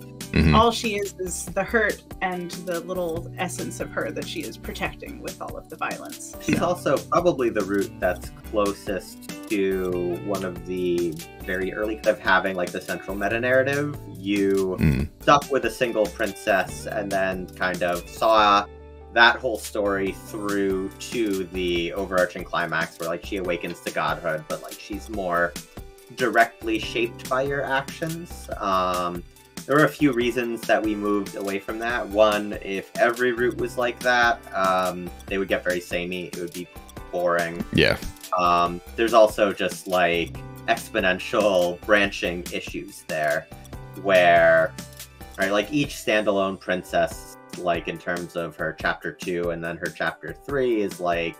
All she is the hurt and the little essence of her that she is protecting with all of the violence. She's also probably the root that's closest to one of the very early of having like the central meta narrative. You stuck with a single princess and then kind of saw that whole story through to the overarching climax where like she awakens to godhood, but like she's more directly shaped by your actions. There were a few reasons that we moved away from that. One, if every route was like that, they would get very samey. It would be boring. Yeah. There's also just like exponential branching issues there where, right, like each standalone princess, like in terms of her chapter 2 and then her chapter 3 is like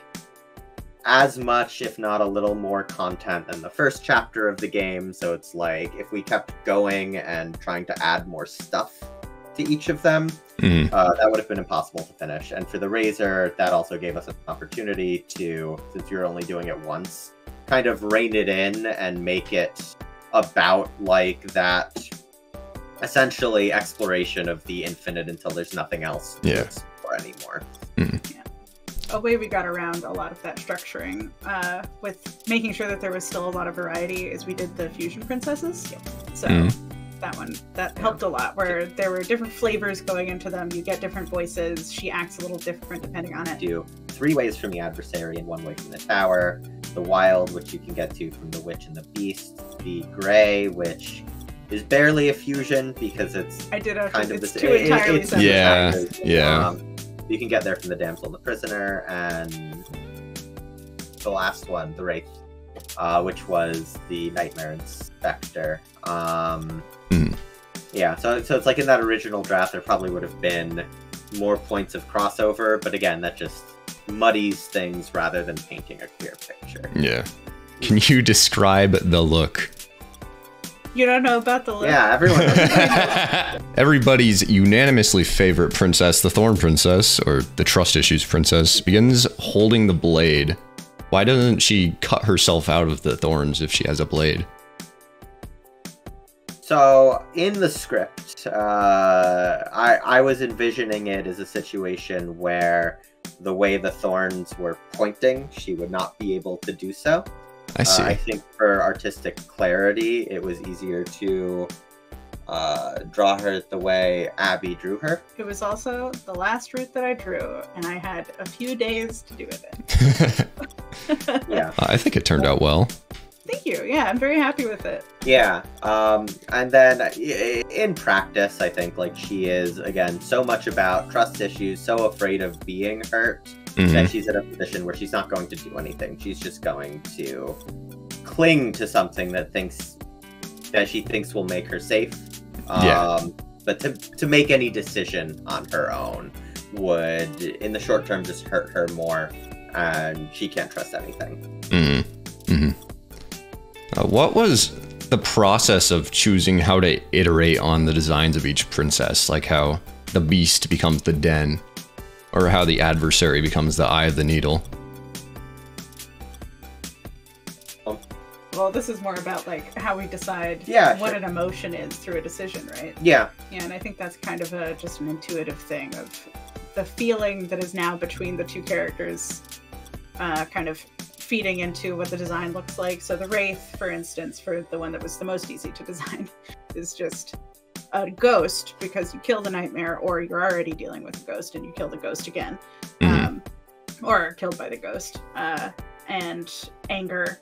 as much, if not a little more content than the first chapter of the game. So it's like, if we kept going and trying to add more stuff to each of them, that would have been impossible to finish. And for the Razor, that also gave us an opportunity to, since you're only doing it once, kind of rein it in and make it about like that essentially exploration of the infinite until there's nothing else to explore anymore. A way we got around a lot of that structuring with making sure that there was still a lot of variety is we did the fusion princesses. So that helped a lot, where there were different flavors going into them. You get different voices. She acts a little different depending on it. Do 3 ways from the adversary and 1 way from the tower. The wild, which you can get to from the witch and the beast. The gray, which is barely a fusion because it's kind of two entirely separate. You can get there from the damsel and the prisoner, and the last one, the wraith, which was the nightmare inspector. Yeah, so it's like in that original draft, there probably would have been more points of crossover, but again, that just muddies things rather than painting a clear picture. Yeah. Can you describe the look? You don't know about the look? Yeah, everyone knows. Everybody's unanimously favorite princess, the Thorn Princess, or the Trust Issues Princess, begins holding the blade. Why doesn't she cut herself out of the thorns if she has a blade? So, in the script, I was envisioning it as a situation where the way the thorns were pointing, she would not be able to do so. I see. I think for artistic clarity, it was easier to draw her the way Abby drew her. It was also the last route that I drew, and I had a few days to do with it. Yeah. I think it turned out well. Thank you. Yeah, I'm very happy with it. Yeah. And then in practice, I think like she is, again, so much about trust issues, so afraid of being hurt, that she's in a position where she's not going to do anything. She's just going to cling to something that she thinks will make her safe. But to make any decision on her own would, in the short term, just hurt her more, and she can't trust anything. What was the process of choosing how to iterate on the designs of each princess? Like how the beast becomes the den, or how the adversary becomes the eye of the needle? Well, this is more about like how we decide what an emotion is through a decision, right? Yeah. Yeah, and I think that's kind of just an intuitive thing of the feeling that is now between the two characters, kind of feeding into what the design looks like. So the Wraith, for instance, for the one that was the most easy to design, is just a ghost because you kill the nightmare, or you're already dealing with a ghost and you kill the ghost again, or are killed by the ghost, and anger,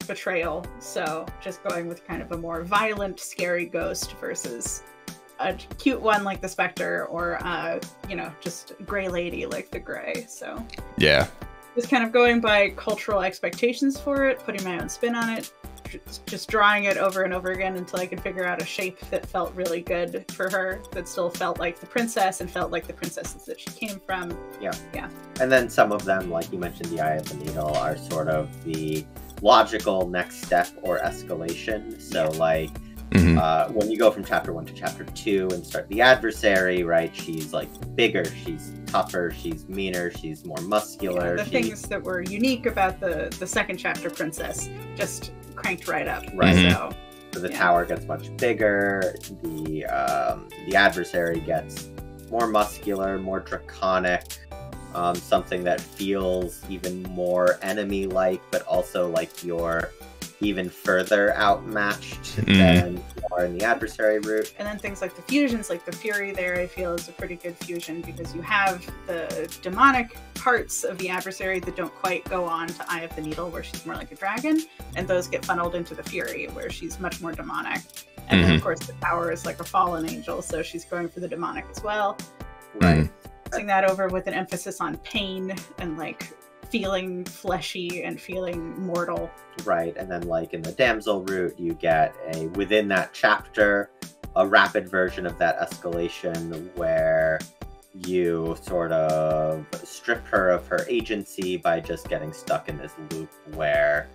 betrayal. So just going with kind of a more violent, scary ghost versus a cute one like the Spectre, or just Gray Lady like the Gray. So yeah, just kind of going by cultural expectations for it, putting my own spin on it, just drawing it over and over again until I could figure out a shape that felt really good for her, that still felt like the princess and felt like the princesses that she came from. Yeah. Yeah. And then some of them, like you mentioned, the Eye of the Needle, are sort of the logical next step or escalation. So like when you go from chapter 1 to chapter 2 and start the adversary, right, she's like bigger, she's tougher, she's meaner, she's more muscular. The things that were unique about the second chapter princess just cranked right up. Right. So the tower gets much bigger, the adversary gets more muscular, more draconic, something that feels even more enemy-like, but also like you're even further outmatched than you are in the adversary route. And then things like the fusions, like the Fury there, I feel is a pretty good fusion because you have the demonic parts of the adversary that don't quite go on to Eye of the Needle, where she's more like a dragon, and those get funneled into the Fury, where she's much more demonic. And then, of course, the tower is like a fallen angel, so she's going for the demonic as well. Right. Putting that over with an emphasis on pain and like feeling fleshy and feeling mortal. Right, and then like in the damsel route, you get within that chapter, a rapid version of that escalation where you sort of strip her of her agency by just getting stuck in this loop where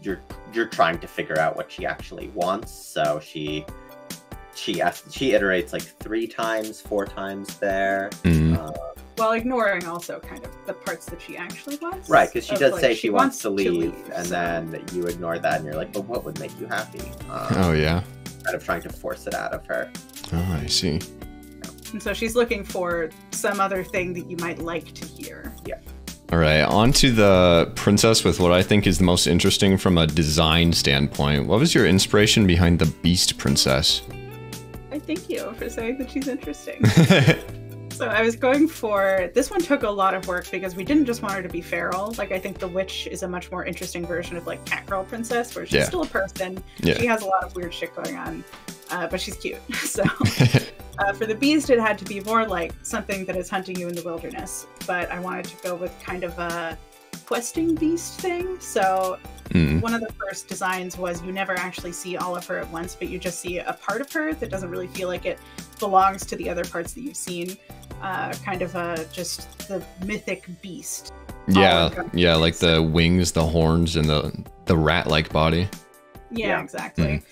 you're trying to figure out what she actually wants. So she iterates like 3 times, 4 times there. While ignoring also kind of the parts that she actually wants. Right, because she does like, say she wants to leave, and so. Then you ignore that, and you're like, but what would make you happy? Oh, yeah. Kind of trying to force it out of her. Oh, I see. And so she's looking for some other thing that you might like to hear. Yeah. All right, on to the princess with what I think is the most interesting from a design standpoint. What was your inspiration behind the Beast Princess? I thank you for saying that she's interesting. So I was going for, this one took a lot of work because we didn't just want her to be feral. Like I think the witch is a much more interesting version of like catgirl princess, where she's still a person. Yeah. She has a lot of weird shit going on, but she's cute. So for the beast, it had to be more like something that is hunting you in the wilderness. But I wanted to go with kind of a questing beast thing. So one of the first designs was you never actually see all of her at once, but you just see a part of her that doesn't really feel like it belongs to the other parts that you've seen. Kind of just the mythic beast. Yeah, like the wings, the horns, and the rat-like body. Yeah, exactly.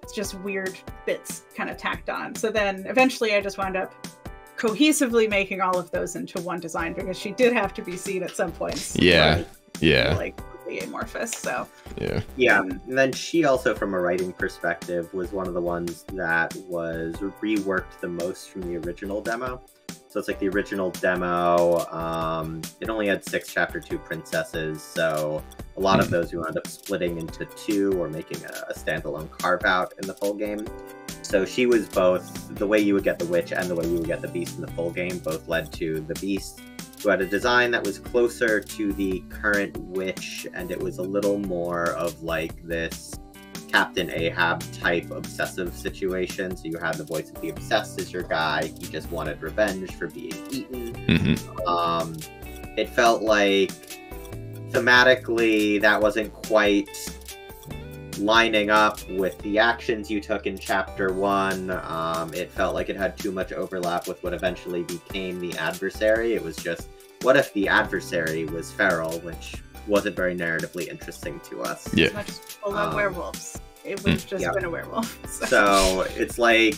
It's just weird bits kind of tacked on. So then eventually I just wound up cohesively making all of those into one design because she did have to be seen at some points. Like amorphous. So and then she also, from a writing perspective, was one of the ones that was reworked the most from the original demo. So it's like the original demo, it only had 6 chapter 2 princesses, so a lot of those we wound up splitting into 2 or making a standalone carve out in the full game. So she was both the way you would get the witch and the way you would get the beast in the full game, both led to the beast, who had a design that was closer to the current witch, and it was a little more of like this Captain Ahab type obsessive situation. So you had the voice of the obsessed as your guy. He just wanted revenge for being eaten. It felt like thematically that wasn't quite lining up with the actions you took in chapter 1. It felt like it had too much overlap with what eventually became the adversary. It was just, what if the adversary was feral, which wasn't very narratively interesting to us. As much as people love werewolves, it would have just been a werewolf. So it's like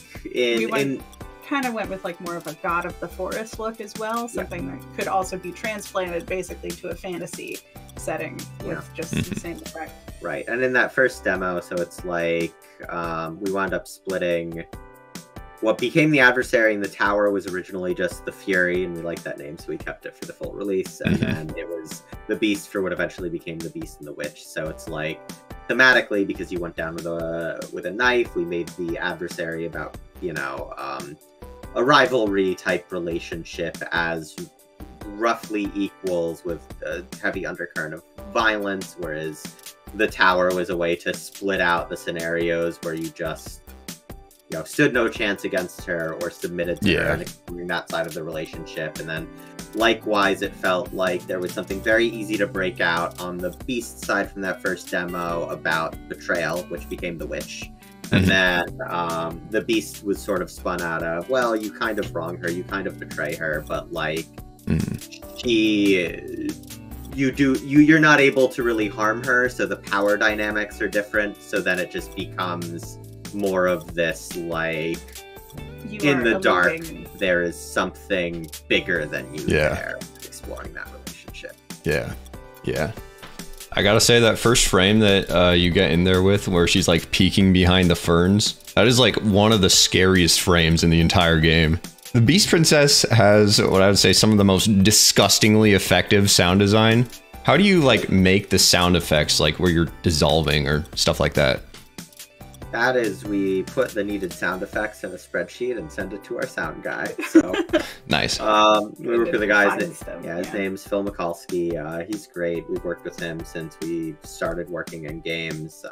kind of went with like more of a god of the forest look as well, something that could also be transplanted basically to a fantasy setting with just the same effect. Right, and in that first demo, so it's like we wound up splitting. What became the adversary in the tower was originally just the Fury, and we liked that name, so we kept it for the full release. And then it was the Beast for what eventually became the Beast and the Witch. So it's like thematically, because you went down with a knife, we made the adversary about, you know, a rivalry type relationship as roughly equals with a heavy undercurrent of violence, whereas the tower was a way to split out the scenarios where you just, you know, stood no chance against her or submitted to her on that side of the relationship. And then likewise, it felt like there was something very easy to break out on the Beast side from that first demo about betrayal, which became the Witch. And then the Beast was sort of spun out of, well, you kind of wrong her, you kind of betray her, but like you're not able to really harm her, so the power dynamics are different. So then it just becomes more of this like in the dark, there is something bigger than you there, exploring that relationship. Yeah. I gotta say, that first frame that you get in there with, where she's like peeking behind the ferns, that is like one of the scariest frames in the entire game. The Beast Princess has what I would say some of the most disgustingly effective sound design. How do you like make the sound effects like where you're dissolving or stuff like that? That is, we put the needed sound effects in a spreadsheet and send it to our sound guy. So nice. We work with the guys that, his name's Phil Mikulski. He's great. We've worked with him since we started working in games.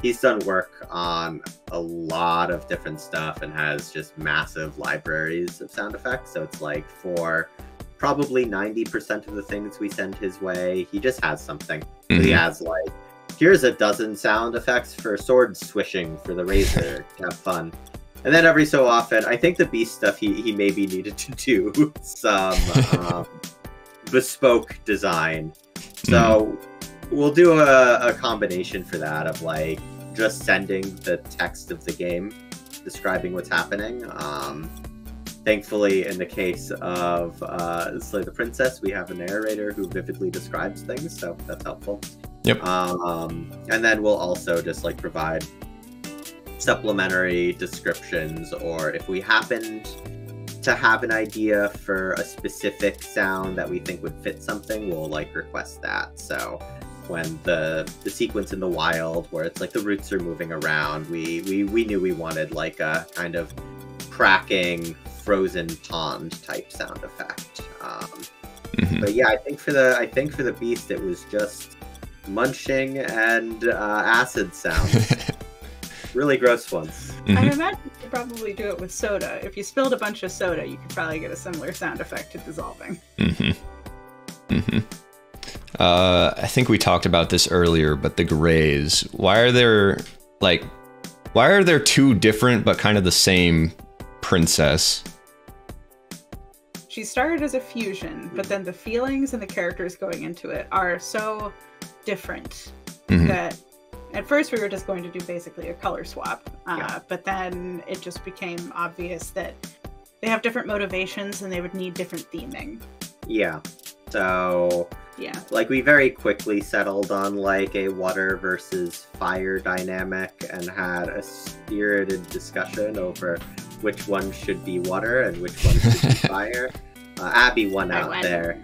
He's done work on a lot of different stuff and has just massive libraries of sound effects. So it's like for probably 90% of the things we send his way, he just has something. He has like, here's a dozen sound effects for sword swishing for the razor. Have fun. And then every so often, I think the Beast stuff, he maybe needed to do some bespoke design. So we'll do a combination for that of like just sending the text of the game, describing what's happening. Thankfully, in the case of Slay the Princess, we have a narrator who vividly describes things, so that's helpful. Yep. And then we'll also just like provide supplementary descriptions, or if we happened to have an idea for a specific sound that we think would fit something, we'll like request that. So when the sequence in the wild where it's like the roots are moving around, we knew we wanted like a kind of cracking frozen pond type sound effect. But yeah, I think for the Beast it was just munching and acid sounds. Really gross ones. I imagine you could probably do it with soda. If you spilled a bunch of soda, you could probably get a similar sound effect to dissolving. I think we talked about this earlier, but the Greys, why are there two different but kind of the same princess? She started as a fusion, but then the feelings and the characters going into it are so different that at first we were just going to do basically a color swap, but then it just became obvious that they have different motivations and they would need different theming. So like we very quickly settled on like a water versus fire dynamic and had a spirited discussion over which one should be water and which one should be fire. Abby won out there.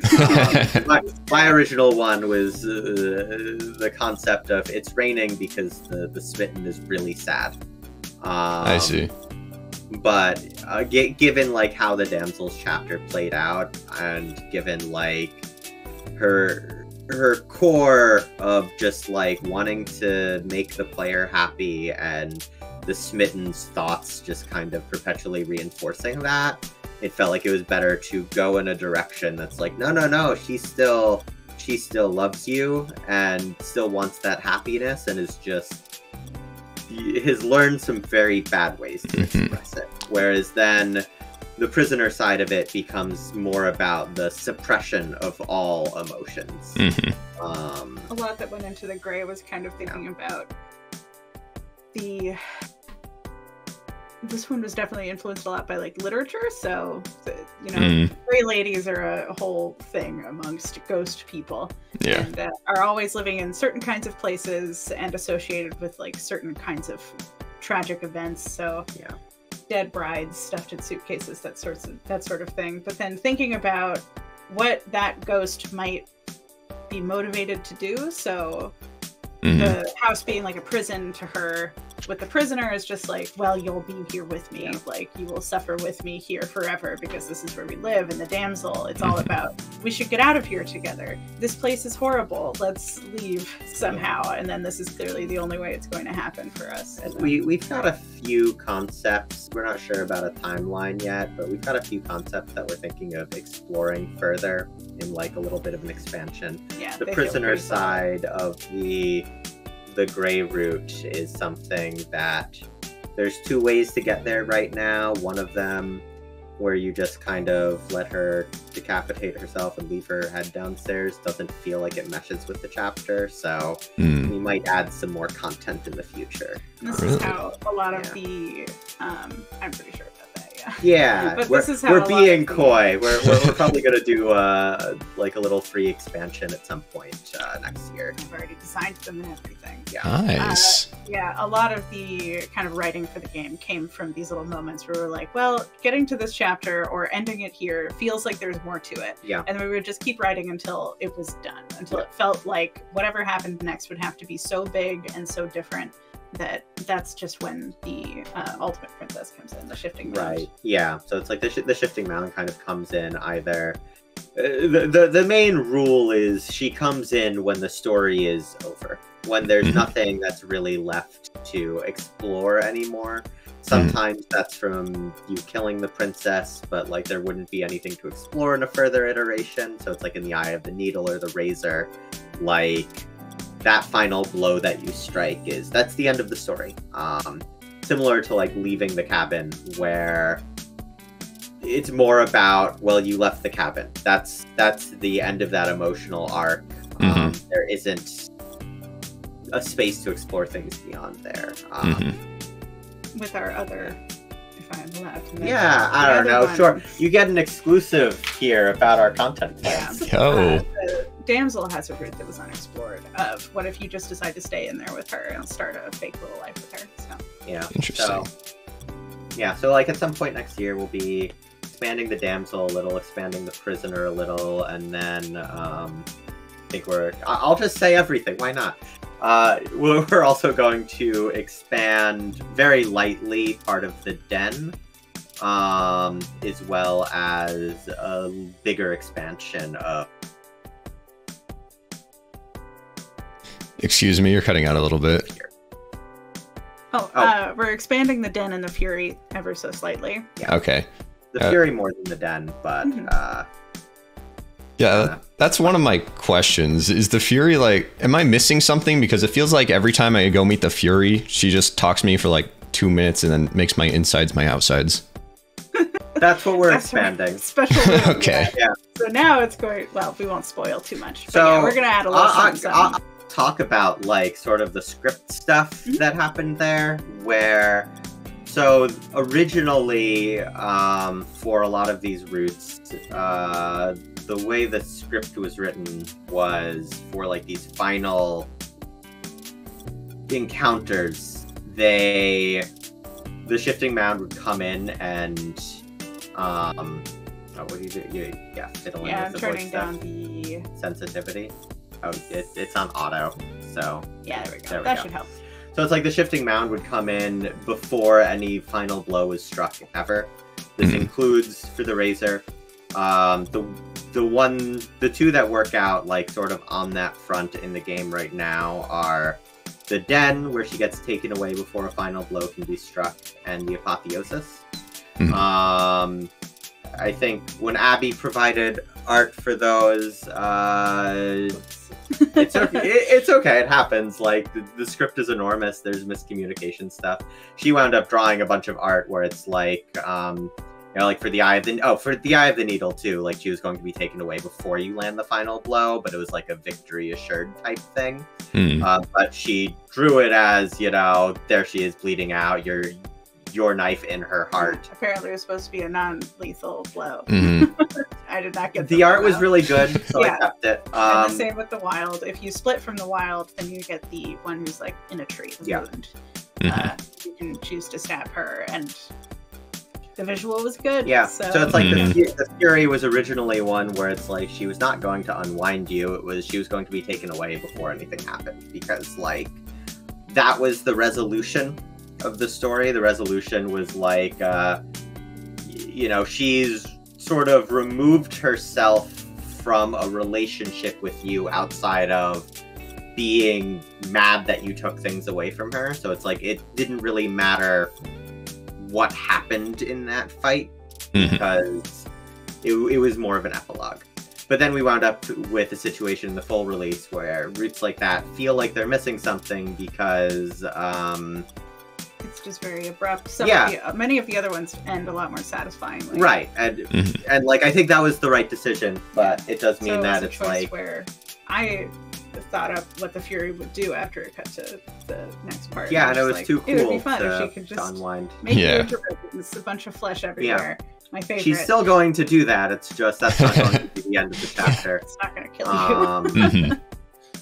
My original one was the concept of it's raining because the smitten is really sad. I see. But given like how the damsel's chapter played out, and given like her core of just like wanting to make the player happy, and the Smitten's thoughts just kind of perpetually reinforcing that, it felt like it was better to go in a direction that's like, no, she still loves you and still wants that happiness, and has learned some very bad ways to express it. Whereas then the prisoner side of it becomes more about the suppression of all emotions. A lot that went into the gray was kind of thinking about this one was definitely influenced a lot by like literature, so gray ladies are a whole thing amongst ghost people, and are always living in certain kinds of places and associated with like certain kinds of tragic events. So dead brides stuffed in suitcases, that sort of thing. But then thinking about what that ghost might be motivated to do, so the house being like a prison to her, with the prisoner is just like, well, you'll be here with me, like you will suffer with me here forever because this is where we live. And the damsel, it's all about, we should get out of here together, this place is horrible, let's leave somehow. And then this is clearly the only way it's going to happen for us. We've got a few concepts, we're not sure about a timeline yet, but we've got a few concepts that we're thinking of exploring further in like a little bit of an expansion. The prisoner side of the gray route is something that there's two ways to get there right now. One of them where you just kind of let her decapitate herself and leave her head downstairs doesn't feel like it meshes with the chapter, so we might add some more content in the future. This is how a lot of the I'm pretty sure about that, but we're being coy. We're probably gonna do like a little free expansion at some point next year. I've already designed them and everything. Nice. A lot of the kind of writing for the game came from these little moments where we're like, well, getting to this chapter or ending it here feels like there's more to it. And we would just keep writing until it was done, until it felt like whatever happened next would have to be so big and so different that's just when the ultimate princess comes in, the shifting mound. So it's like the shifting mound kind of comes in either the main rule is she comes in when the story is over, when there's nothing that's really left to explore anymore. Sometimes that's from you killing the princess, but like there wouldn't be anything to explore in a further iteration, so it's like in the eye of the needle or the razor, like that final blow that you strike that's the end of the story. Similar to like leaving the cabin, where it's more about, well, you left the cabin. That's the end of that emotional arc. There isn't a space to explore things beyond there. With our other, if I'm allowed to mention, I don't know. Sure, you get an exclusive here about our content plans. The damsel has a route that was unexplored. Of what if you just decide to stay in there with her and start a fake little life with her? So interesting. So like at some point next year we'll be expanding the damsel a little, expanding the prisoner a little, and then I think I'll just say everything. Why not? We're also going to expand very lightly part of the den, as well as a bigger expansion of... Excuse me, you're cutting out a little bit. We're expanding the den and the fury ever so slightly. Okay. The fury more than the den, but... that's one of my questions. Is the Fury like, am I missing something? Because it feels like every time I go meet the Fury, she just talks to me for like 2 minutes and then makes my insides my outsides. That's what we're expanding. Special. Okay. So now it's going, well, we won't spoil too much. But we're going to add a little something. I'll talk about like sort of the script stuff that happened there, where... So originally, for a lot of these routes, the way the script was written was for like these final encounters. The shifting mound would come in and what do you do? Fiddling with the turning voice down stuff. The sensitivity. It's on auto. So there we go. That should help. So it's like the shifting mound would come in before any final blow is struck ever. This includes for the Razor, the two that work out like sort of on that front in the game right now are the Den, where she gets taken away before a final blow can be struck, and the Apotheosis. I think when Abby provided art for those, it's okay. It's okay. It happens. Like the script is enormous. There's miscommunication stuff. She wound up drawing a bunch of art where it's like, like for the Eye of the Needle too. Like she was going to be taken away before you land the final blow, but it was like a victory assured type thing. But she drew it as, there she is bleeding out. Your knife in her heart. Apparently, it was supposed to be a non-lethal blow. I did not get the art was really good, so I kept it. And the same with the Wild. If you split from the Wild, then you get the one who's like in a tree. Wound. You can choose to stab her, and the visual was good. Yeah. So it's like the Fury was originally one where it's like she was not going to unwind you. It was she was going to be taken away before anything happened, because like that was the resolution of the story. The resolution was like, she's sort of removed herself from a relationship with you outside of being mad that you took things away from her. So it's like, it didn't really matter what happened in that fight, because it was more of an epilogue. But then we wound up with a situation in the full release where roots like that feel like they're missing something because, it's just very abrupt. Many of the other ones end a lot more satisfyingly. Right, and like I think that was the right decision, but it does mean that it's like where I thought up what the Fury would do after it cut to the next part. Yeah, and it was too cool. It would be fun if she could just unwind. Make it a bunch of flesh everywhere. Yeah. My favorite. She's still going to do that. It's just that's not going to be the end of the chapter. It's not going to kill you.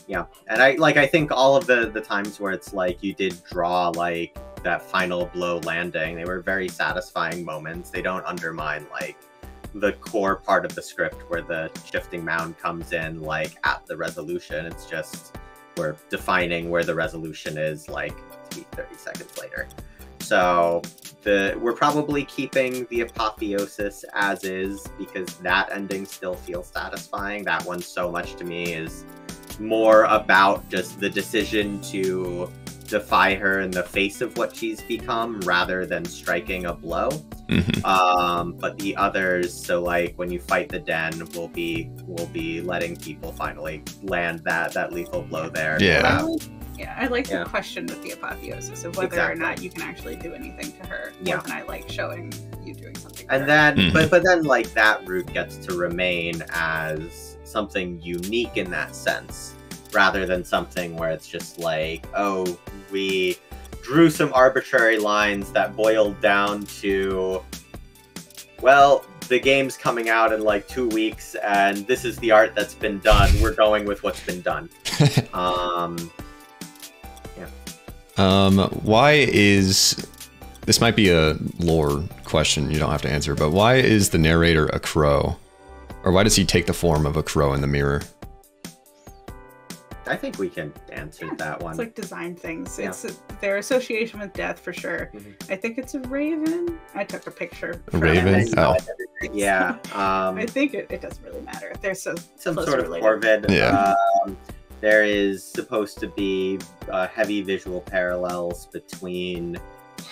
Yeah, and I think all of the times where it's like you did draw like that final blow landing, they were very satisfying moments. They don't undermine like the core part of the script where the shifting mound comes in like at the resolution. It's just we're defining where the resolution is like to be 30 seconds later. So we're probably keeping the Apotheosis as is, because that ending still feels satisfying. That one so much to me is more about just the decision to defy her in the face of what she's become rather than striking a blow. But the others, so like when you fight the Den, we'll be letting people finally land that lethal blow there. I like the question with the Apotheosis of whether or not you can actually do anything to her. More than I like showing you doing something. And then, but then like that route gets to remain as something unique in that sense, rather than something where it's just like, oh, we drew some arbitrary lines that boiled down to, well, the game's coming out in like 2 weeks and this is the art that's been done. We're going with what's been done. Why is, this might be a lore question you don't have to answer, but why is the narrator a crow? Or why does he take the form of a crow in the mirror? I think we can answer that one. It's like design things. It's their association with death for sure. I think it's a raven. I took a picture. A raven? Oh. Yeah. I think it doesn't really matter. They're so some close sort of related. corvid. Yeah. There is supposed to be heavy visual parallels between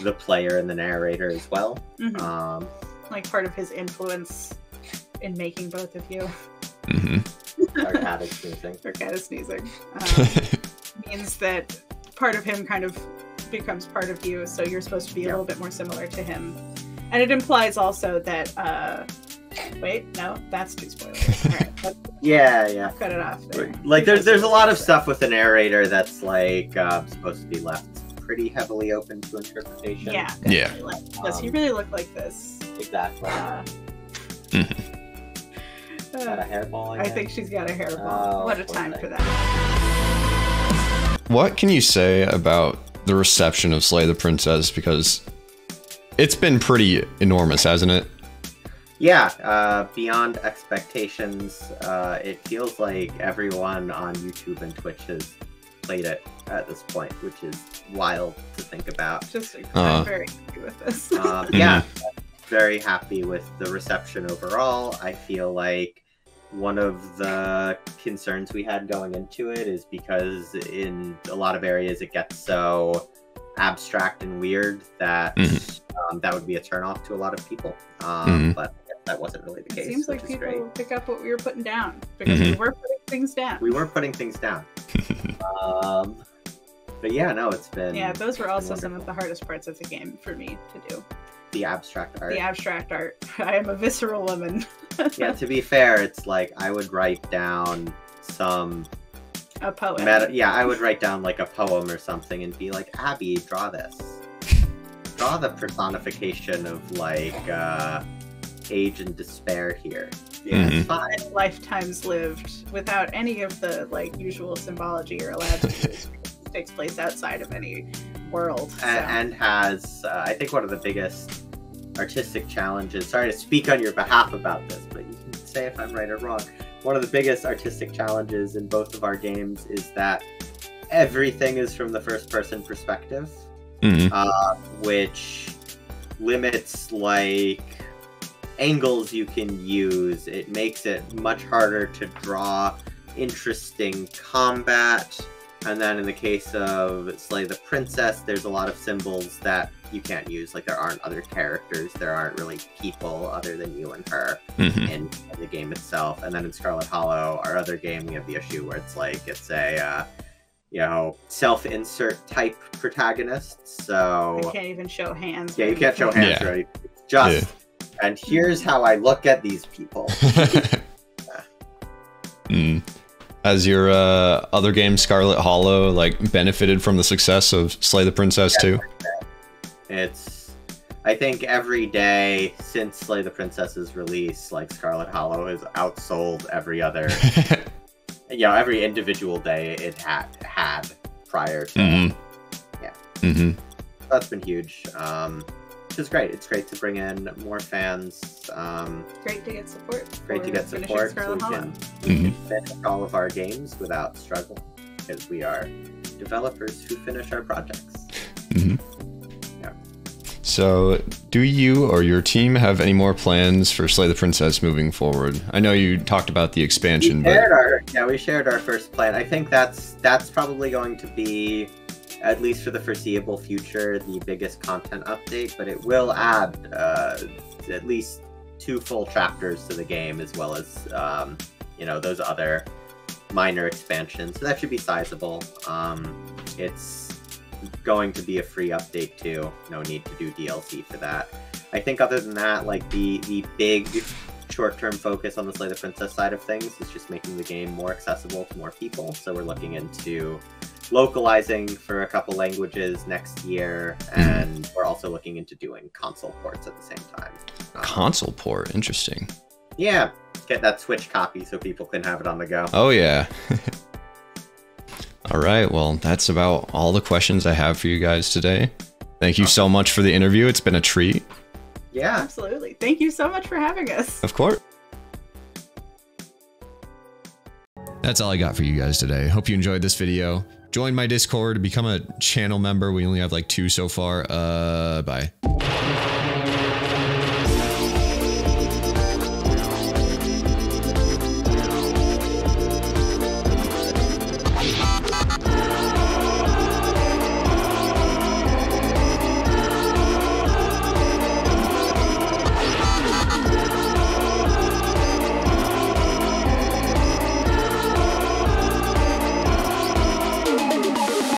the player and the narrator as well. Like part of his influence in making both of you. Our cat is sneezing. Our cat is sneezing. Means that part of him kind of becomes part of you, so you're supposed to be a little bit more similar to him. And it implies also that wait, no, that's too spoilers. All right, yeah. Cut it off there. Like there's a lot of stuff with the narrator that's like supposed to be left pretty heavily open to interpretation. Yeah. Like, does he really look like this? Exactly. Got a hairball. I think she's got a hairball. What a time for that. What can you say about the reception of Slay the Princess? Because it's been pretty enormous, hasn't it? Yeah, beyond expectations. It feels like everyone on YouTube and Twitch has played it at this point, which is wild to think about. I'm very happy with this. Yeah, very happy with the reception overall. I feel like one of the concerns we had going into it is because in a lot of areas it gets so abstract and weird that that would be a turnoff to a lot of people. But that wasn't really the case. It seems like people pick up what we were putting down because we were putting things down. We were putting things down. But yeah, no, it's been... Yeah, those were also some of the hardest parts of the game for me to do. The abstract art. The abstract art. I am a visceral woman. Yeah, to be fair, it's like I would write down a poem. I would write down like a poem or something and be like, Abby, draw this. Draw the personification of like age and despair here. Yeah, it's fine. Lifetimes lived without any of the like usual symbology you're allowed to use. It takes place outside of any world. So. And has, I think, one of the biggest artistic challenges. Sorry to speak on your behalf about this, but you can say if I'm right or wrong. One of the biggest artistic challenges in both of our games is that everything is from the first-person perspective, which limits like angles you can use. It makes it much harder to draw interesting combat. And then in the case of Slay the Princess, there's a lot of symbols that you can't use. Like, there aren't other characters. There aren't really people other than you and her in the game itself. And then in Scarlet Hollow, our other game, we have the issue where it's like, it's a, you know, self-insert type protagonist. So... You can't even show hands. Yeah, you can't show hands or anything. Just, and here's how I look at these people. Has your other game, Scarlet Hollow, like benefited from the success of Slay the Princess too? It's, I think every day since Slay the Princess's release, like Scarlet Hollow has outsold every other, you know, every individual day it had prior to. That's been huge. Which is great. It's great to bring in more fans. Great to get support. Great to get support so we can finish all of our games without struggle, because we are developers who finish our projects. Yeah. So, do you or your team have any more plans for Slay the Princess moving forward? I know you talked about the expansion, we shared our first plan. I think that's probably going to be, at least for the foreseeable future, the biggest content update, but it will add at least 2 full chapters to the game, as well as, you know, those other minor expansions. So that should be sizable. It's going to be a free update too. No need to do DLC for that. I think other than that, like the big short-term focus on the Slay the Princess side of things is just making the game more accessible to more people. So we're looking into localizing for a couple languages next year, and we're also looking into doing console ports at the same time. Console port, interesting. Yeah, get that Switch copy so people can have it on the go. Oh yeah. All right, well, that's about all the questions I have for you guys today. Thank you so much for the interview. It's been a treat. Yeah, absolutely. Thank you so much for having us. Of course. That's all I got for you guys today. Hope you enjoyed this video. Join my Discord, become a channel member. We only have like 2 so far. Bye.